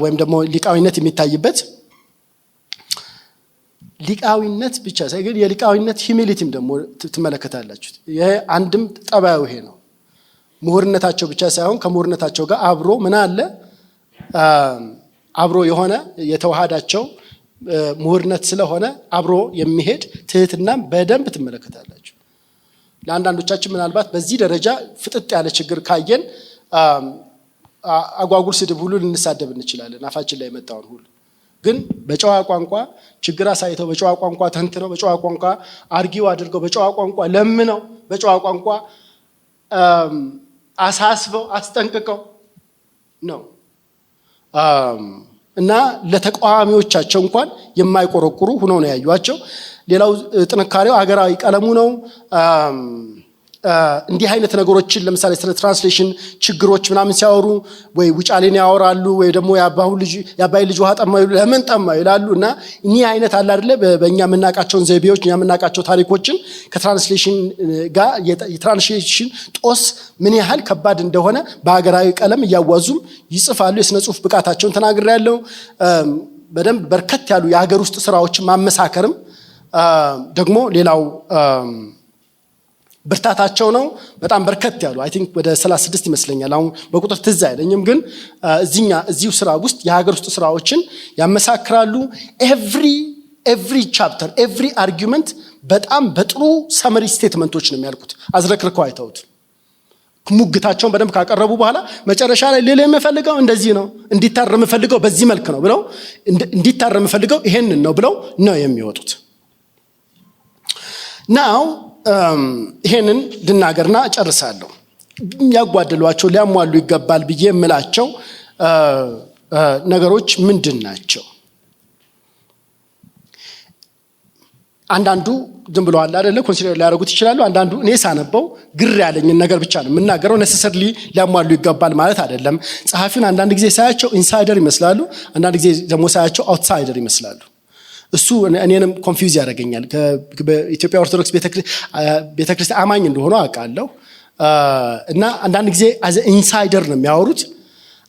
ወይም ደግሞ ሊቃዊነት የሚታይበት ሊቃዊነት ብቻ ሳይሆን የሊቃዊነት ሂዩሚሊቲም ደግሞ ትመለከታላችሁ። ይሄ አንድም ጠባዩ ይሄ ነው። ምሁርነታቸው ብቻ ሳይሆን ከምሁርነታቸው ጋር አብሮ ምን አለ አብሮ የሆነ የተዋሃዳቸው ምሁርነት ስለሆነ አብሮ የሚሄድ ትህትናም በደንብ ትመለከታላችሁ። ለአንዳንዶቻችን ምናልባት በዚህ ደረጃ ፍጥጥ ያለ ችግር ካየን አጓጉል ስድብ ሁሉ ልንሳደብ እንችላለን፣ አፋችን ላይ የመጣውን ሁሉ። ግን በጨዋ ቋንቋ ችግር አሳይተው፣ በጨዋ ቋንቋ ተንትነው፣ በጨዋ ቋንቋ አርጊው አድርገው፣ በጨዋ ቋንቋ ለምነው፣ በጨዋ ቋንቋ አሳስበው አስጠንቅቀው ነው እና ለተቃዋሚዎቻቸው እንኳን የማይቆረቁሩ ሆነው ነው ያዩዋቸው። ሌላው ጥንካሬው ሀገራዊ ቀለሙ ነው። እንዲህ አይነት ነገሮችን ለምሳሌ ስለ ትራንስሌሽን ችግሮች ምናምን ሲያወሩ ወይ ውጫሌን ያወራሉ ወይ ደግሞ የአባይ ልጅ ውሃ ጠማ ይሉ ለምን ጠማ ይላሉ። እና እኒህ አይነት አለ አይደለ በእኛ የምናውቃቸውን ዘይቤዎች እኛ የምናውቃቸው ታሪኮችን ከትራንስሌሽን ጋር የትራንስሌሽን ጦስ ምን ያህል ከባድ እንደሆነ በሀገራዊ ቀለም እያዋዙም ይጽፋሉ። የስነ ጽሁፍ ብቃታቸውን ተናግሬያለሁ። በደንብ በርከት ያሉ የሀገር ውስጥ ስራዎችን ማመሳከርም ደግሞ ሌላው ብርታታቸው ነው። በጣም በርከት ያሉ አይ ቲንክ ወደ 36 ይመስለኛል፣ አሁን በቁጥር ትዝ አይለኝም። ግን እዚሁ ስራ ውስጥ የሀገር ውስጥ ስራዎችን ያመሳክራሉ። ኤቭሪ ቻፕተር ኤቭሪ አርጊመንት በጣም በጥሩ ሰመሪ ስቴትመንቶች ነው የሚያልቁት። አዝረክርከው አይተውት ሙግታቸውን በደንብ ካቀረቡ በኋላ መጨረሻ ላይ ሌላ የምፈልገው እንደዚህ ነው፣ እንዲታረም የምፈልገው በዚህ መልክ ነው ብለው እንዲታረም የምፈልገው ይሄንን ነው ብለው ነው የሚወጡት። ናው ይሄንን ልናገርና እጨርሳለሁ። ያጓደሏቸው ሊያሟሉ ይገባል ብዬ የምላቸው ነገሮች ምንድን ናቸው? አንዳንዱ ዝም ብሎ አለ አይደለ ኮንሲደር ሊያደርጉት ይችላሉ። አንዳንዱ እኔ ሳነበው ግር ያለኝን ነገር ብቻ ነው የምናገረው፣ ነሰሰርሊ ሊያሟሉ ይገባል ማለት አይደለም። ጸሐፊውን አንዳንድ ጊዜ ሳያቸው ኢንሳይደር ይመስላሉ፣ አንዳንድ ጊዜ ደግሞ ሳያቸው አውትሳይደር ይመስላሉ። እሱ እኔንም ኮንፊውዝ ያደርገኛል። በኢትዮጵያ ኦርቶዶክስ ቤተክርስቲያን አማኝ እንደሆነ አውቃለሁ እና አንዳንድ ጊዜ አዘ ኢንሳይደር ነው የሚያወሩት፣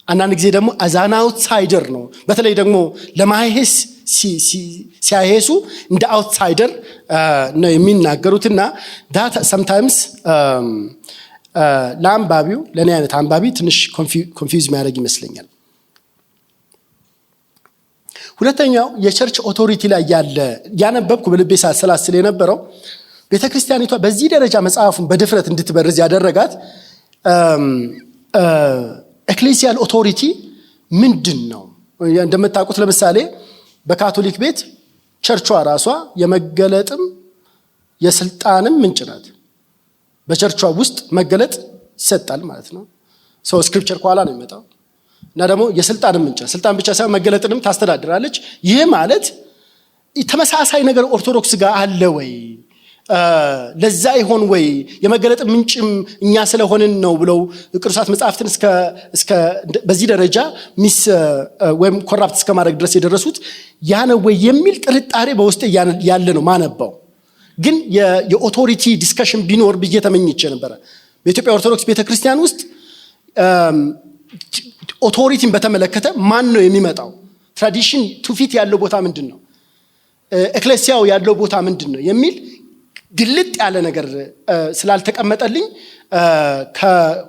አንዳንድ ጊዜ ደግሞ አዝ አን አውትሳይደር ነው። በተለይ ደግሞ ለማይሄስ ሲያሄሱ እንደ አውትሳይደር ነው የሚናገሩትና ዳት ሰምታይምስ ለአንባቢው ለእኔ አይነት አንባቢ ትንሽ ኮንፊውዝ የሚያደርግ ይመስለኛል። ሁለተኛው የቸርች ኦቶሪቲ ላይ ያነበብኩ በልቤ ሳሰላስል የነበረው ቤተክርስቲያኒቷ በዚህ ደረጃ መጽሐፉን በድፍረት እንድትበርዝ ያደረጋት ኤክሌሲያል ኦቶሪቲ ምንድን ነው? እንደምታውቁት ለምሳሌ በካቶሊክ ቤት ቸርቿ ራሷ የመገለጥም የስልጣንም ምንጭ ናት። በቸርቿ ውስጥ መገለጥ ይሰጣል ማለት ነው። ሰው ስክሪፕቸር ከኋላ ነው የሚመጣው እና ደግሞ የስልጣንም ምንጭ፣ ስልጣን ብቻ ሳይሆን መገለጥንም ታስተዳድራለች። ይህ ማለት ተመሳሳይ ነገር ኦርቶዶክስ ጋር አለ ወይ? ለዛ ይሆን ወይ የመገለጥ ምንጭም እኛ ስለሆንን ነው ብለው ቅዱሳት መጻሕፍትን እስከ በዚህ ደረጃ ወይም ኮራፕት እስከ ማድረግ ድረስ የደረሱት ያ ነው ወይ የሚል ጥርጣሬ በውስጥ ያለ ነው ማነባው። ግን የኦቶሪቲ ዲስከሽን ቢኖር ብዬ ተመኝቼ ነበረ። በኢትዮጵያ ኦርቶዶክስ ቤተክርስቲያን ውስጥ ኦቶሪቲን በተመለከተ ማን ነው የሚመጣው? ትራዲሽን ትውፊት ያለው ቦታ ምንድን ነው? ኤክሌሲያው ያለው ቦታ ምንድን ነው የሚል ግልጥ ያለ ነገር ስላልተቀመጠልኝ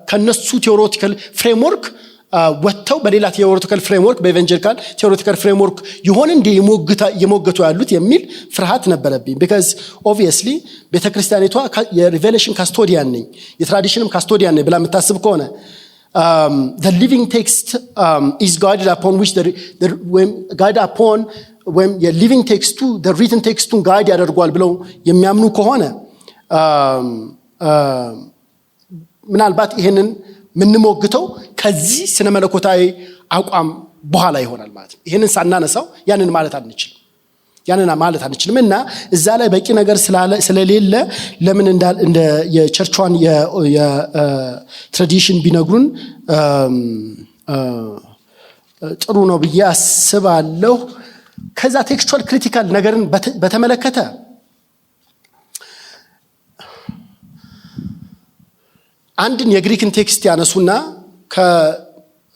ከነሱ ቴዎሬቲካል ፍሬምወርክ ወጥተው በሌላ ቴዎሬቲካል ፍሬምወርክ በኢቫንጀሊካል ቴዎሬቲካል ፍሬምወርክ ይሆን እንደ የሞገቱ ያሉት የሚል ፍርሃት ነበረብኝ። because obviously ቤተክርስቲያኒቷ የሪቬሌሽን ካስቶዲያን ነኝ የትራዲሽንም ካስቶዲያን ነኝ ብላ የምታስብ ከሆነ the living text is guided upon which guided upon when your living text to the written text to guide ያደርጓል ብለው የሚያምኑ ከሆነ ምናልባት ይሄንን ምንሞግተው ከዚህ ስነ መለኮታዊ አቋም በኋላ ይሆናል ማለት ነው። ይሄንን ሳናነሳው ያንን ማለት አንችልም እና እዛ ላይ በቂ ነገር ስለሌለ ለምን እንደ የቸርቿን የትራዲሽን ቢነግሩን ጥሩ ነው ብዬ አስባለሁ። ከዛ ቴክስቹዋል ክሪቲካል ነገርን በተመለከተ አንድን የግሪክን ቴክስት ያነሱና ከቢኤንቲ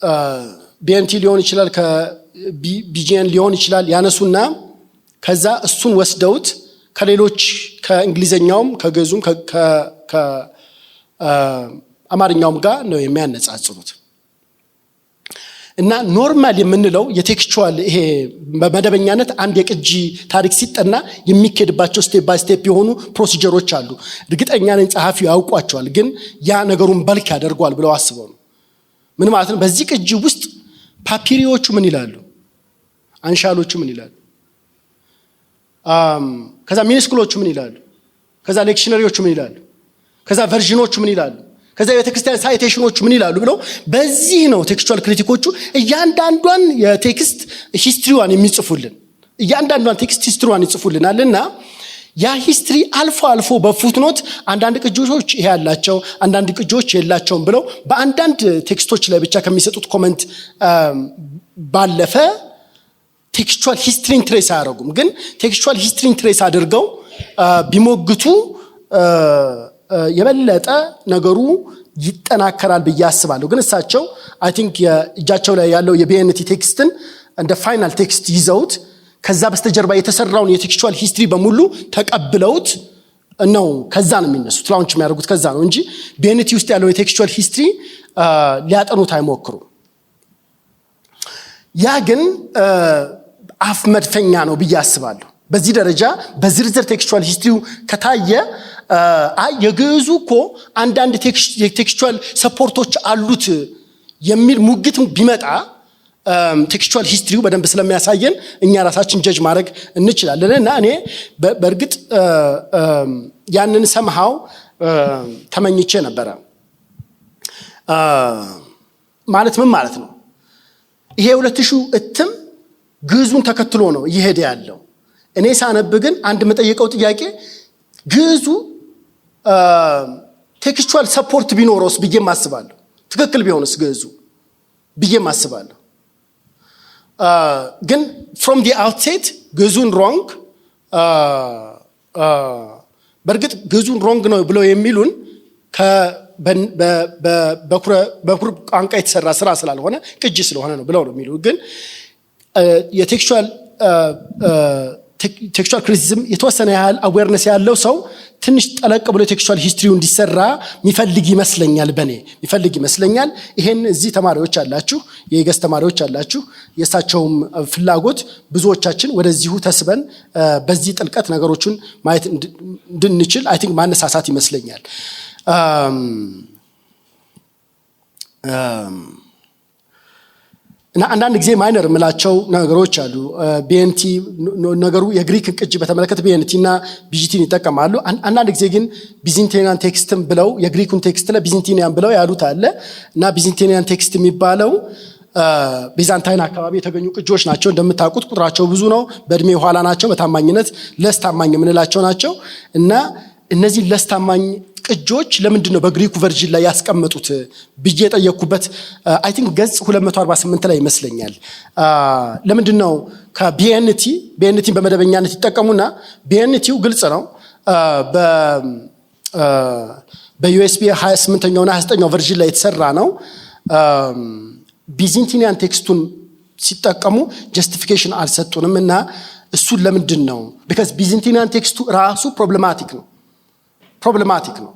ሊሆን ይችላል ከቢጂኤን ሊሆን ይችላል ያነሱና ከዛ እሱን ወስደውት ከሌሎች ከእንግሊዘኛውም ከግዕዙም ከአማርኛውም ጋር ነው የሚያነጻጽሩት። እና ኖርማል የምንለው የቴክስቹዋል ይሄ በመደበኛነት አንድ የቅጂ ታሪክ ሲጠና የሚከድባቸው ስቴፕ ባይ ስቴፕ የሆኑ ፕሮሲጀሮች አሉ። እርግጠኛ ነኝ ጸሐፊው ያውቋቸዋል፣ ግን ያ ነገሩን በልክ ያደርጓል ብለው አስበው ነው። ምን ማለት ነው? በዚህ ቅጂ ውስጥ ፓፒሪዎቹ ምን ይላሉ? አንሻሎቹ ምን ይላሉ? ከዛ ሚኒስኩሎቹ ምን ይላሉ? ከዛ ሌክሽነሪዎቹ ምን ይላሉ? ከዛ ቨርዥኖቹ ምን ይላሉ? ከዛ የቤተክርስቲያን ሳይቴሽኖቹ ምን ይላሉ ብለው በዚህ ነው ቴክስቹዋል ክሪቲኮቹ እያንዳንዷን የቴክስት ሂስትሪዋን የሚጽፉልን እያንዳንዷን ቴክስት ሂስትሪዋን ይጽፉልናልና ያ ሂስትሪ አልፎ አልፎ በፉትኖት አንዳንድ ቅጂዎች ይሄ ያላቸው አንዳንድ ቅጂዎች የላቸውም ብለው በአንዳንድ ቴክስቶች ላይ ብቻ ከሚሰጡት ኮሜንት ባለፈ ቴክስቹዋል ሂስትሪን ትሬስ አያደርጉም። ግን ቴክስቹዋል ሂስትሪን ትሬስ አድርገው ቢሞግቱ የበለጠ ነገሩ ይጠናከራል ብዬ አስባለሁ። ግን እሳቸው አይ ቲንክ የእጃቸው ላይ ያለው የቢኤንቲ ቴክስትን እንደ ፋይናል ቴክስት ይዘውት ከዛ በስተጀርባ የተሰራውን የቴክስቹዋል ሂስትሪ በሙሉ ተቀብለውት ነው ከዛ ነው የሚነሱት። ላውንች የሚያደርጉት ከዛ ነው እንጂ ቢኤንቲ ውስጥ ያለው የቴክስቹዋል ሂስትሪ ሊያጠኑት አይሞክሩም። ያ ግን አፍ መድፈኛ ነው ብዬ አስባለሁ። በዚህ ደረጃ በዝርዝር ቴክስቹዋል ሂስትሪው ከታየ የግዕዙ እኮ አንዳንድ ቴክስቹዋል ሰፖርቶች አሉት የሚል ሙግት ቢመጣ ቴክስቹዋል ሂስትሪው በደንብ ስለሚያሳየን እኛ ራሳችን ጀጅ ማድረግ እንችላለን። እና እኔ በእርግጥ ያንን ሰምሃው ተመኝቼ ነበረ። ማለት ምን ማለት ነው? ይሄ 2000 እትም ግዕዙን ተከትሎ ነው እየሄደ ያለው። እኔ ሳነብ ግን አንድ መጠየቀው ጥያቄ ግዕዙ ቴክስቹዋል ሰፖርት ቢኖርስ ብዬ ማስባለሁ። ትክክል ቢሆንስ ግዕዙ ብዬ ማስባለሁ። ግን from the outset ግዕዙን wrong በርግጥ ግዕዙን wrong ነው ብለው የሚሉን በኩር ቋንቋ የተሰራ ስራ ስላልሆነ ቅጂ ስለሆነ ነው ብለው ነው የሚሉ። ግን የቴክስቹዋል ክሪቲሲዝም የተወሰነ ያህል አዌርነስ ያለው ሰው ትንሽ ጠለቅ ብሎ ቴክስቹዋል ሂስትሪው እንዲሰራ የሚፈልግ ይመስለኛል። በኔ የሚፈልግ ይመስለኛል። ይሄን እዚህ ተማሪዎች አላችሁ፣ የኢገስ ተማሪዎች አላችሁ። የእሳቸውም ፍላጎት ብዙዎቻችን ወደዚሁ ተስበን በዚህ ጥልቀት ነገሮችን ማየት እንድንችል አይ ቲንክ ማነሳሳት ይመስለኛል። እና አንዳንድ ጊዜ ማይነር የምላቸው ነገሮች አሉ። ቢኤንቲ ነገሩ የግሪክ ቅጂ በተመለከተ ቢኤንቲ እና ቢጂቲን ይጠቀማሉ። አንዳንድ ጊዜ ግን ቢዝንቲኒያን ቴክስትም ብለው የግሪኩን ቴክስት ለቢዝንቲኒያን ብለው ያሉት አለ እና ቢዝንቲኒያን ቴክስት የሚባለው ቤዛንታይን አካባቢ የተገኙ ቅጂዎች ናቸው። እንደምታውቁት ቁጥራቸው ብዙ ነው። በእድሜ ኋላ ናቸው። በታማኝነት ለስታማኝ የምንላቸው ናቸው እና እነዚህ ለስታማኝ ቅጆች ለምንድን ነው በግሪኩ ቨርዥን ላይ ያስቀመጡት ብዬ ጠየቅኩበት። አይ ቲንክ ገጽ 248 ላይ ይመስለኛል። ለምንድን ነው ቢኤንቲን በመደበኛነት ይጠቀሙና ቢኤንቲው ግልጽ ነው በዩኤስቢ 28ኛውና 29ኛው ቨርዥን ላይ የተሰራ ነው። ቢዝንቲኒያን ቴክስቱን ሲጠቀሙ ጀስቲፊኬሽን አልሰጡንም እና እሱን ለምንድን ነው because ቢዝንቲኒያን ቴክስቱ ራሱ ፕሮብሌማቲክ ነው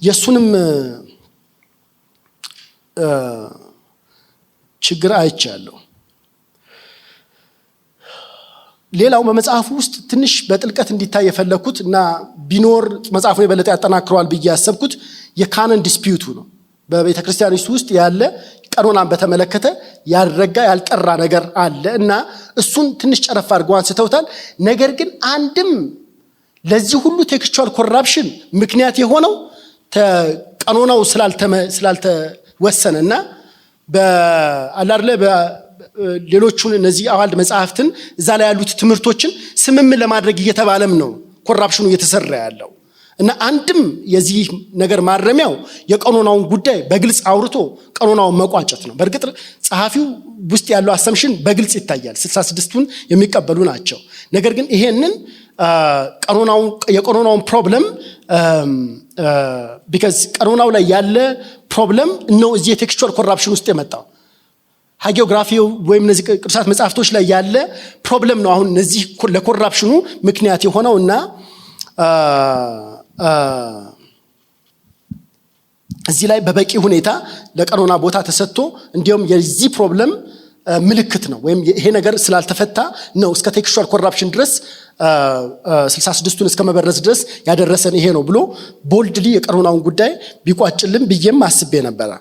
የሱንም ችግር አይቻለሁ። ሌላው በመጽሐፉ ውስጥ ትንሽ በጥልቀት እንዲታይ የፈለኩት እና ቢኖር መጽሐፉን የበለጠ ያጠናክረዋል ብዬ ያሰብኩት የካኖን ዲስፒዩቱ ነው። በቤተክርስቲያን ውስጥ ያለ ቀኖናን በተመለከተ ያልረጋ ያልጠራ ነገር አለ እና እሱን ትንሽ ጨረፍ አድርገው አንስተውታል። ነገር ግን አንድም ለዚህ ሁሉ ቴክስቹዋል ኮራፕሽን ምክንያት የሆነው ቀኖናው ስላልተወሰነና በአላርለ ሌሎቹን እነዚህ አዋልድ መጽሐፍትን እዛ ላይ ያሉት ትምህርቶችን ስምምን ለማድረግ እየተባለም ነው ኮራፕሽኑ እየተሰራ ያለው እና አንድም የዚህ ነገር ማረሚያው የቀኖናውን ጉዳይ በግልጽ አውርቶ ቀኖናውን መቋጨት ነው። በእርግጥ ጸሐፊው ውስጥ ያለው አሰምሽን በግልጽ ይታያል። 66ቱን የሚቀበሉ ናቸው። ነገር ግን ይሄንን የቀኖናውን ፕሮብለም because ቀኖናው ላይ ያለ ፕሮብለም ነው እዚህ የቴክስቹዋል ኮራፕሽን ውስጥ የመጣው ሃጊዮግራፊ ወይም እነዚህ ቅዱሳት መጽሐፍቶች ላይ ያለ ፕሮብለም ነው አሁን እዚህ ለኮራፕሽኑ ምክንያት የሆነው እና እዚህ ላይ በበቂ ሁኔታ ለቀኖና ቦታ ተሰጥቶ እንዲያውም የዚህ ፕሮብለም ምልክት ነው ወይም ይሄ ነገር ስላልተፈታ ነው እስከ ቴክስቹዋል ኮራፕሽን ድረስ 66ቱን እስከ መበረዝ ድረስ ያደረሰን ይሄ ነው ብሎ ቦልድሊ የቀኖናውን ጉዳይ ቢቋጭልን ብዬም አስቤ ነበር።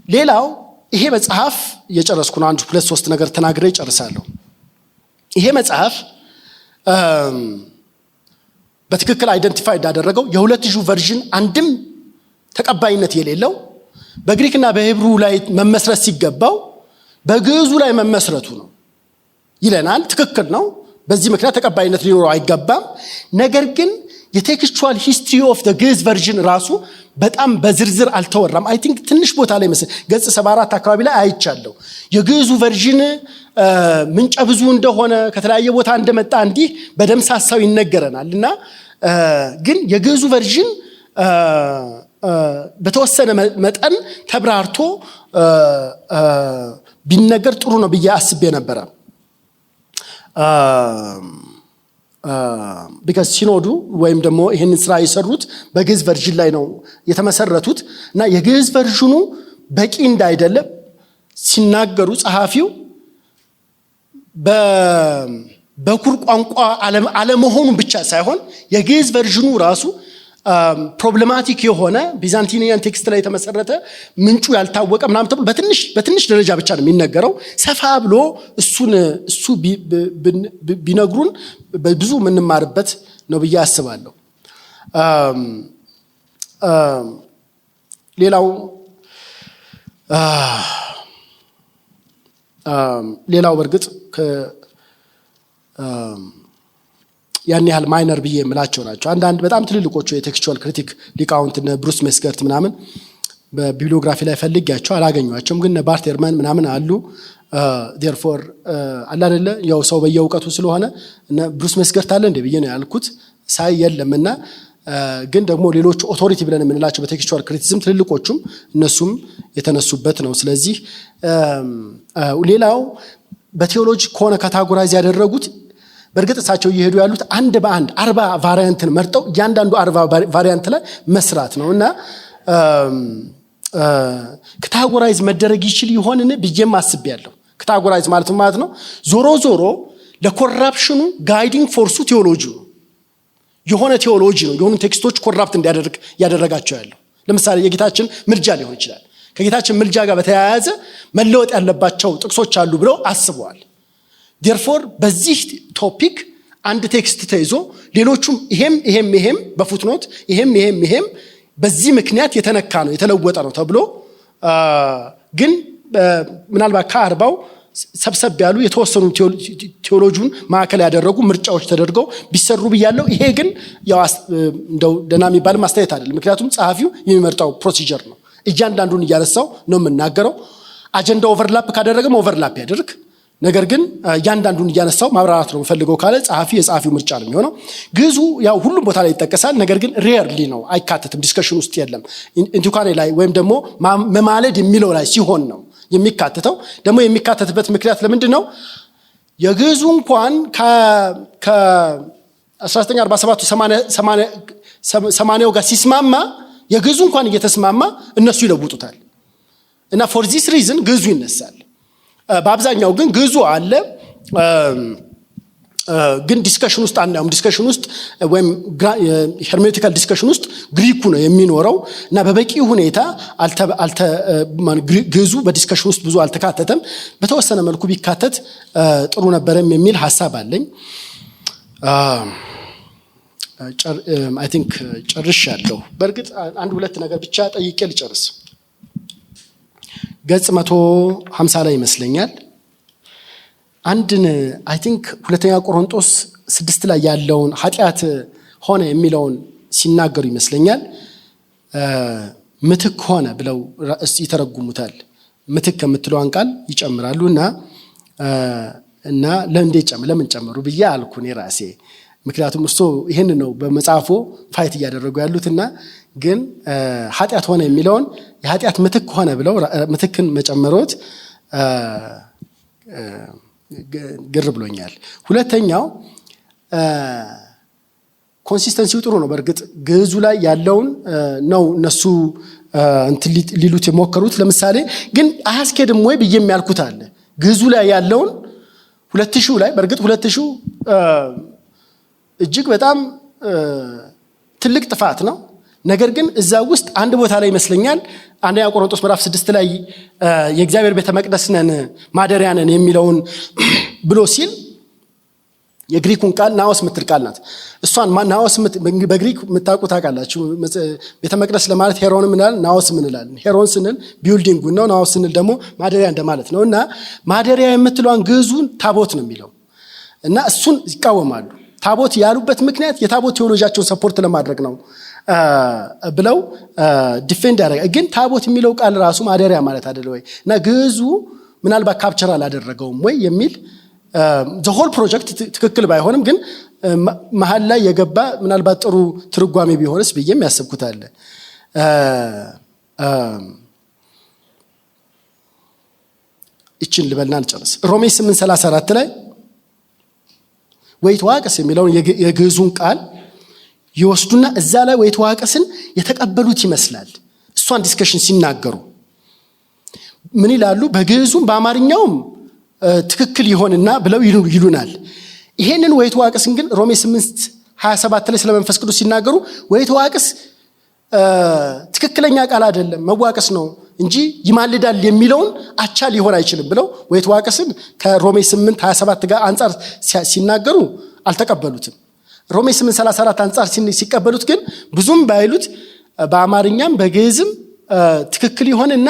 ሌላው ይሄ መጽሐፍ የጨረስኩ ነው። 1 2 3 ነገር ተናግሬ ጨርሳለሁ። ይሄ መጽሐፍ በትክክል አይደንቲፋይ እንዳደረገው የ2000 ቨርዥን አንድም ተቀባይነት የሌለው በግሪክና በሂብሩ ላይ መመስረት ሲገባው በግዕዙ ላይ መመስረቱ ነው ይለናል። ትክክል ነው። በዚህ ምክንያት ተቀባይነት ሊኖረው አይገባም። ነገር ግን የቴክስቹዋል ሂስትሪ ኦፍ ዘ ግዕዝ ቨርዥን ራሱ በጣም በዝርዝር አልተወራም። አይ ቲንክ ትንሽ ቦታ ላይ ገጽ 74 አካባቢ ላይ አይቻለሁ። የግዕዙ ቨርዥን ምንጭ ብዙ እንደሆነ ከተለያየ ቦታ እንደመጣ እንዲህ በደምሳሳው ይነገረናል እና ግን የግዕዙ ቨርዥን በተወሰነ መጠን ተብራርቶ ቢነገር ጥሩ ነው ብዬ አስቤ ነበር። because ሲኖዱ ወይም ደግሞ ይሄንን ስራ የሰሩት በግዕዝ ቨርዥን ላይ ነው የተመሰረቱት እና የግዕዝ ቨርዥኑ በቂ እንዳይደለ ሲናገሩ ጸሐፊው በኩር ቋንቋ አለመሆኑ ብቻ ሳይሆን የግዕዝ ቨርዥኑ ራሱ ፕሮብሌማቲክ የሆነ ቢዛንቲኒያን ቴክስት ላይ የተመሰረተ ምንጩ ያልታወቀ ምናምን ተብሎ በትንሽ ደረጃ ብቻ ነው የሚነገረው። ሰፋ ብሎ እሱ ቢነግሩን ብዙ የምንማርበት ነው ብዬ አስባለሁ። ሌላው ሌላው በርግጥ ያን ያህል ማይነር ብዬ የምላቸው ናቸው። አንዳንድ በጣም ትልልቆቹ የቴክስቹዋል ክሪቲክ ሊቃውንት እነ ብሩስ ሜስገርት ምናምን በቢብሊዮግራፊ ላይ ፈልጊያቸው አላገኟቸውም። ግን ባርት ኤርማን ምናምን አሉ። ዴርፎር አላደለ ያው ሰው በየእውቀቱ ስለሆነ እነ ብሩስ ሜስገርት አለ እንደ ብዬ ነው ያልኩት ሳይ የለምና ግን ደግሞ ሌሎቹ ኦቶሪቲ ብለን የምንላቸው በቴክስቹዋል ክሪቲሲዝም ትልልቆቹም እነሱም የተነሱበት ነው። ስለዚህ ሌላው በቴዎሎጂ ከሆነ ካታጎራይዝ ያደረጉት በእርግጥ እሳቸው እየሄዱ ያሉት አንድ በአንድ 40 ቫሪያንትን መርጠው እያንዳንዱ 40 ቫሪያንት ላይ መስራት ነው እና ካታጎራይዝ መደረግ ይችል ይሆንን ብዬም አስቤያለሁ። ካታጎራይዝ ማለት ነው ዞሮ ዞሮ ለኮራፕሽኑ ጋይዲንግ ፎርሱ ቴዎሎጂ ነው። የሆነ ቴዎሎጂ ነው የሆኑ ቴክስቶች ኮራፕት እንዲያደርግ ያደረጋቸው ያለው። ለምሳሌ የጌታችን ምልጃ ሊሆን ይችላል። ከጌታችን ምልጃ ጋር በተያያዘ መለወጥ ያለባቸው ጥቅሶች አሉ ብለው አስበዋል። ዴርፎር በዚህ ቶፒክ አንድ ቴክስት ተይዞ ሌሎቹም ይሄም በፉትኖት ይሄም በዚህ ምክንያት የተነካ ነው የተለወጠ ነው ተብሎ ግን ምናልባት ከ40 ሰብሰብ ያሉ የተወሰኑ ቴዎሎጂውን ማዕከል ያደረጉ ምርጫዎች ተደርገው ቢሰሩ ብያለሁ። ይሄ ግን ያው እንደው ደና የሚባል ማስተያየት አይደለም። ምክንያቱም ጸሐፊው የሚመርጠው ፕሮሲጀር ነው። እያንዳንዱን እያነሳው ነው የምናገረው። አጀንዳ ኦቨርላፕ ካደረገም ኦቨርላፕ ያደርግ። ነገር ግን እያንዳንዱን እያነሳው ማብራራት ነው ፈልገው ካለ የጸሐፊው ምርጫ ነው የሚሆነው። ግዕዙ ያው ሁሉም ቦታ ላይ ይጠቀሳል። ነገር ግን ሬርሊ ነው አይካተትም፣ ዲስከሽን ውስጥ የለም። ኢንቱካኔ ላይ ወይም ደግሞ መማለድ የሚለው ላይ ሲሆን ነው የሚካተተው። ደግሞ የሚካተትበት ምክንያት ለምንድን ነው? የግዕዙ እንኳን ከ1947 80 ጋር ሲስማማ የግዕዙ እንኳን እየተስማማ እነሱ ይለውጡታል እና ፎር ዚስ ሪዝን ግዕዙ ይነሳል። በአብዛኛው ግን ግዕዙ አለ ግን ዲስከሽን ውስጥ አናየውም። ዲስከሽን ውስጥ ወይም ሄርሜቲካል ዲስከሽን ውስጥ ግሪኩ ነው የሚኖረው እና በበቂ ሁኔታ ግዕዙ በዲስከሽን ውስጥ ብዙ አልተካተተም። በተወሰነ መልኩ ቢካተት ጥሩ ነበርም የሚል ሐሳብ አለኝ። አይ ቲንክ ጨርሻለሁ። በእርግጥ አንድ ሁለት ነገር ብቻ ጠይቄ ልጨርስ። ገጽ 150 ላይ ይመስለኛል አንድን አይ ቲንክ ሁለተኛ ቆሮንቶስ 6 ላይ ያለውን ኃጢአት ሆነ የሚለውን ሲናገሩ ይመስለኛል ምትክ ሆነ ብለው ይተረጉሙታል። ምትክ ከምትለዋን ቃል ይጨምራሉና ለምን ጨመሩ ብዬ አልኩ እኔ ራሴ። ምክንያቱም እርሱ ይሄን ነው በመጽሐፉ ፋይት እያደረጉ ያሉትና ግን ኃጢአት ሆነ የሚለውን የኃጢአት ምትክ ሆነ ብለው ምትክን መጨመሮት ግር ብሎኛል። ሁለተኛው ኮንሲስተንሲው ጥሩ ነው። በእርግጥ ግዕዙ ላይ ያለውን ነው እነሱ ሊሉት የሞከሩት። ለምሳሌ ግን አያስኬድም ወይ ብዬ የሚያልኩት አለ። ግዕዙ ላይ ያለውን 2000 ላይ በእርግጥ 2000 እጅግ በጣም ትልቅ ጥፋት ነው። ነገር ግን እዛ ውስጥ አንድ ቦታ ላይ ይመስለኛል አንደኛ ቆሮንቶስ ምዕራፍ 6 ላይ የእግዚአብሔር ቤተ መቅደስ ነን ማደሪያ ነን የሚለውን ብሎ ሲል የግሪኩን ቃል ናኦስ ምትል ቃል ናት። እሷን ናኦስ በግሪክ የምታውቁ ታውቃላችሁ። ቤተ መቅደስ ለማለት ሄሮን ምንላል ናኦስ ምንላል። ሄሮን ስንል ቢልዲንግ ነው፣ ናኦስ ስንል ደግሞ ማደሪያ እንደማለት ነው። እና ማደሪያ የምትለዋን ግዕዙን ታቦት ነው የሚለው እና እሱን ይቃወማሉ። ታቦት ያሉበት ምክንያት የታቦት ቴዎሎጂያቸውን ሰፖርት ለማድረግ ነው ብለው ዲፌንድ ያደረገ። ግን ታቦት የሚለው ቃል ራሱ ማደሪያ ማለት አይደለ ወይ? እና ግዕዙ ምናልባት ካፕቸር አላደረገውም ወይ የሚል the whole ፕሮጀክት ትክክል ባይሆንም ግን መሃል ላይ የገባ ምናልባት ጥሩ ትርጓሜ ቢሆንስ ብዬም ያስብኩት አለ። እቺን ልበልና ልጨርስ። ሮሜ 8:34 ላይ ወይትዋቀስ የሚለውን የግዕዙን ቃል ይወስዱና እዛ ላይ ወይትዋቀስን የተቀበሉት ይመስላል። እሷን ዲስከሽን ሲናገሩ ምን ይላሉ? በግዕዙም በአማርኛውም ትክክል ይሆንና ብለው ይሉናል። ይሄንን ወይትዋቀስን ግን ሮሜ 8:27 ላይ ስለመንፈስ ቅዱስ ሲናገሩ ወይትዋቀስ ትክክለኛ ቃል አይደለም መዋቀስ ነው እንጂ ይማልዳል የሚለውን አቻ ሊሆን አይችልም ብለው ወይትዋቀስን ከሮሜ 8:27 ጋር አንፃር ሲናገሩ አልተቀበሉትም። ሮሜ 8:34 አንፃር ሲቀበሉት ግን ብዙም ባይሉት በአማርኛም በግዕዝም ትክክል ይሆንና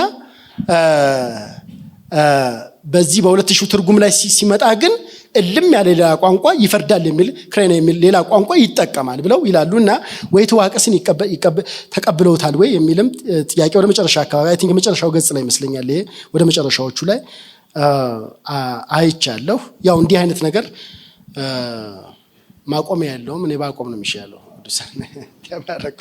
በዚህ በ2000 ትርጉም ላይ ሲመጣ ግን እልም ያለ ሌላ ቋንቋ ይፈርዳል የሚል ክሬና የሚል ሌላ ቋንቋ ይጠቀማል ብለው ይላሉና ወይ ተዋቀስን ተቀብለውታል ወይ የሚልም ጥያቄ ወደ መጨረሻ አካባቢ አይ ቲንክ መጨረሻው ገጽ ላይ ይመስለኛል ይሄ ወደ መጨረሻዎቹ ላይ አይቻለሁ። ያው እንዲህ አይነት ነገር ማቆም ያለውም እኔ ባቆም ነው የሚሻለው። ተባረኩ።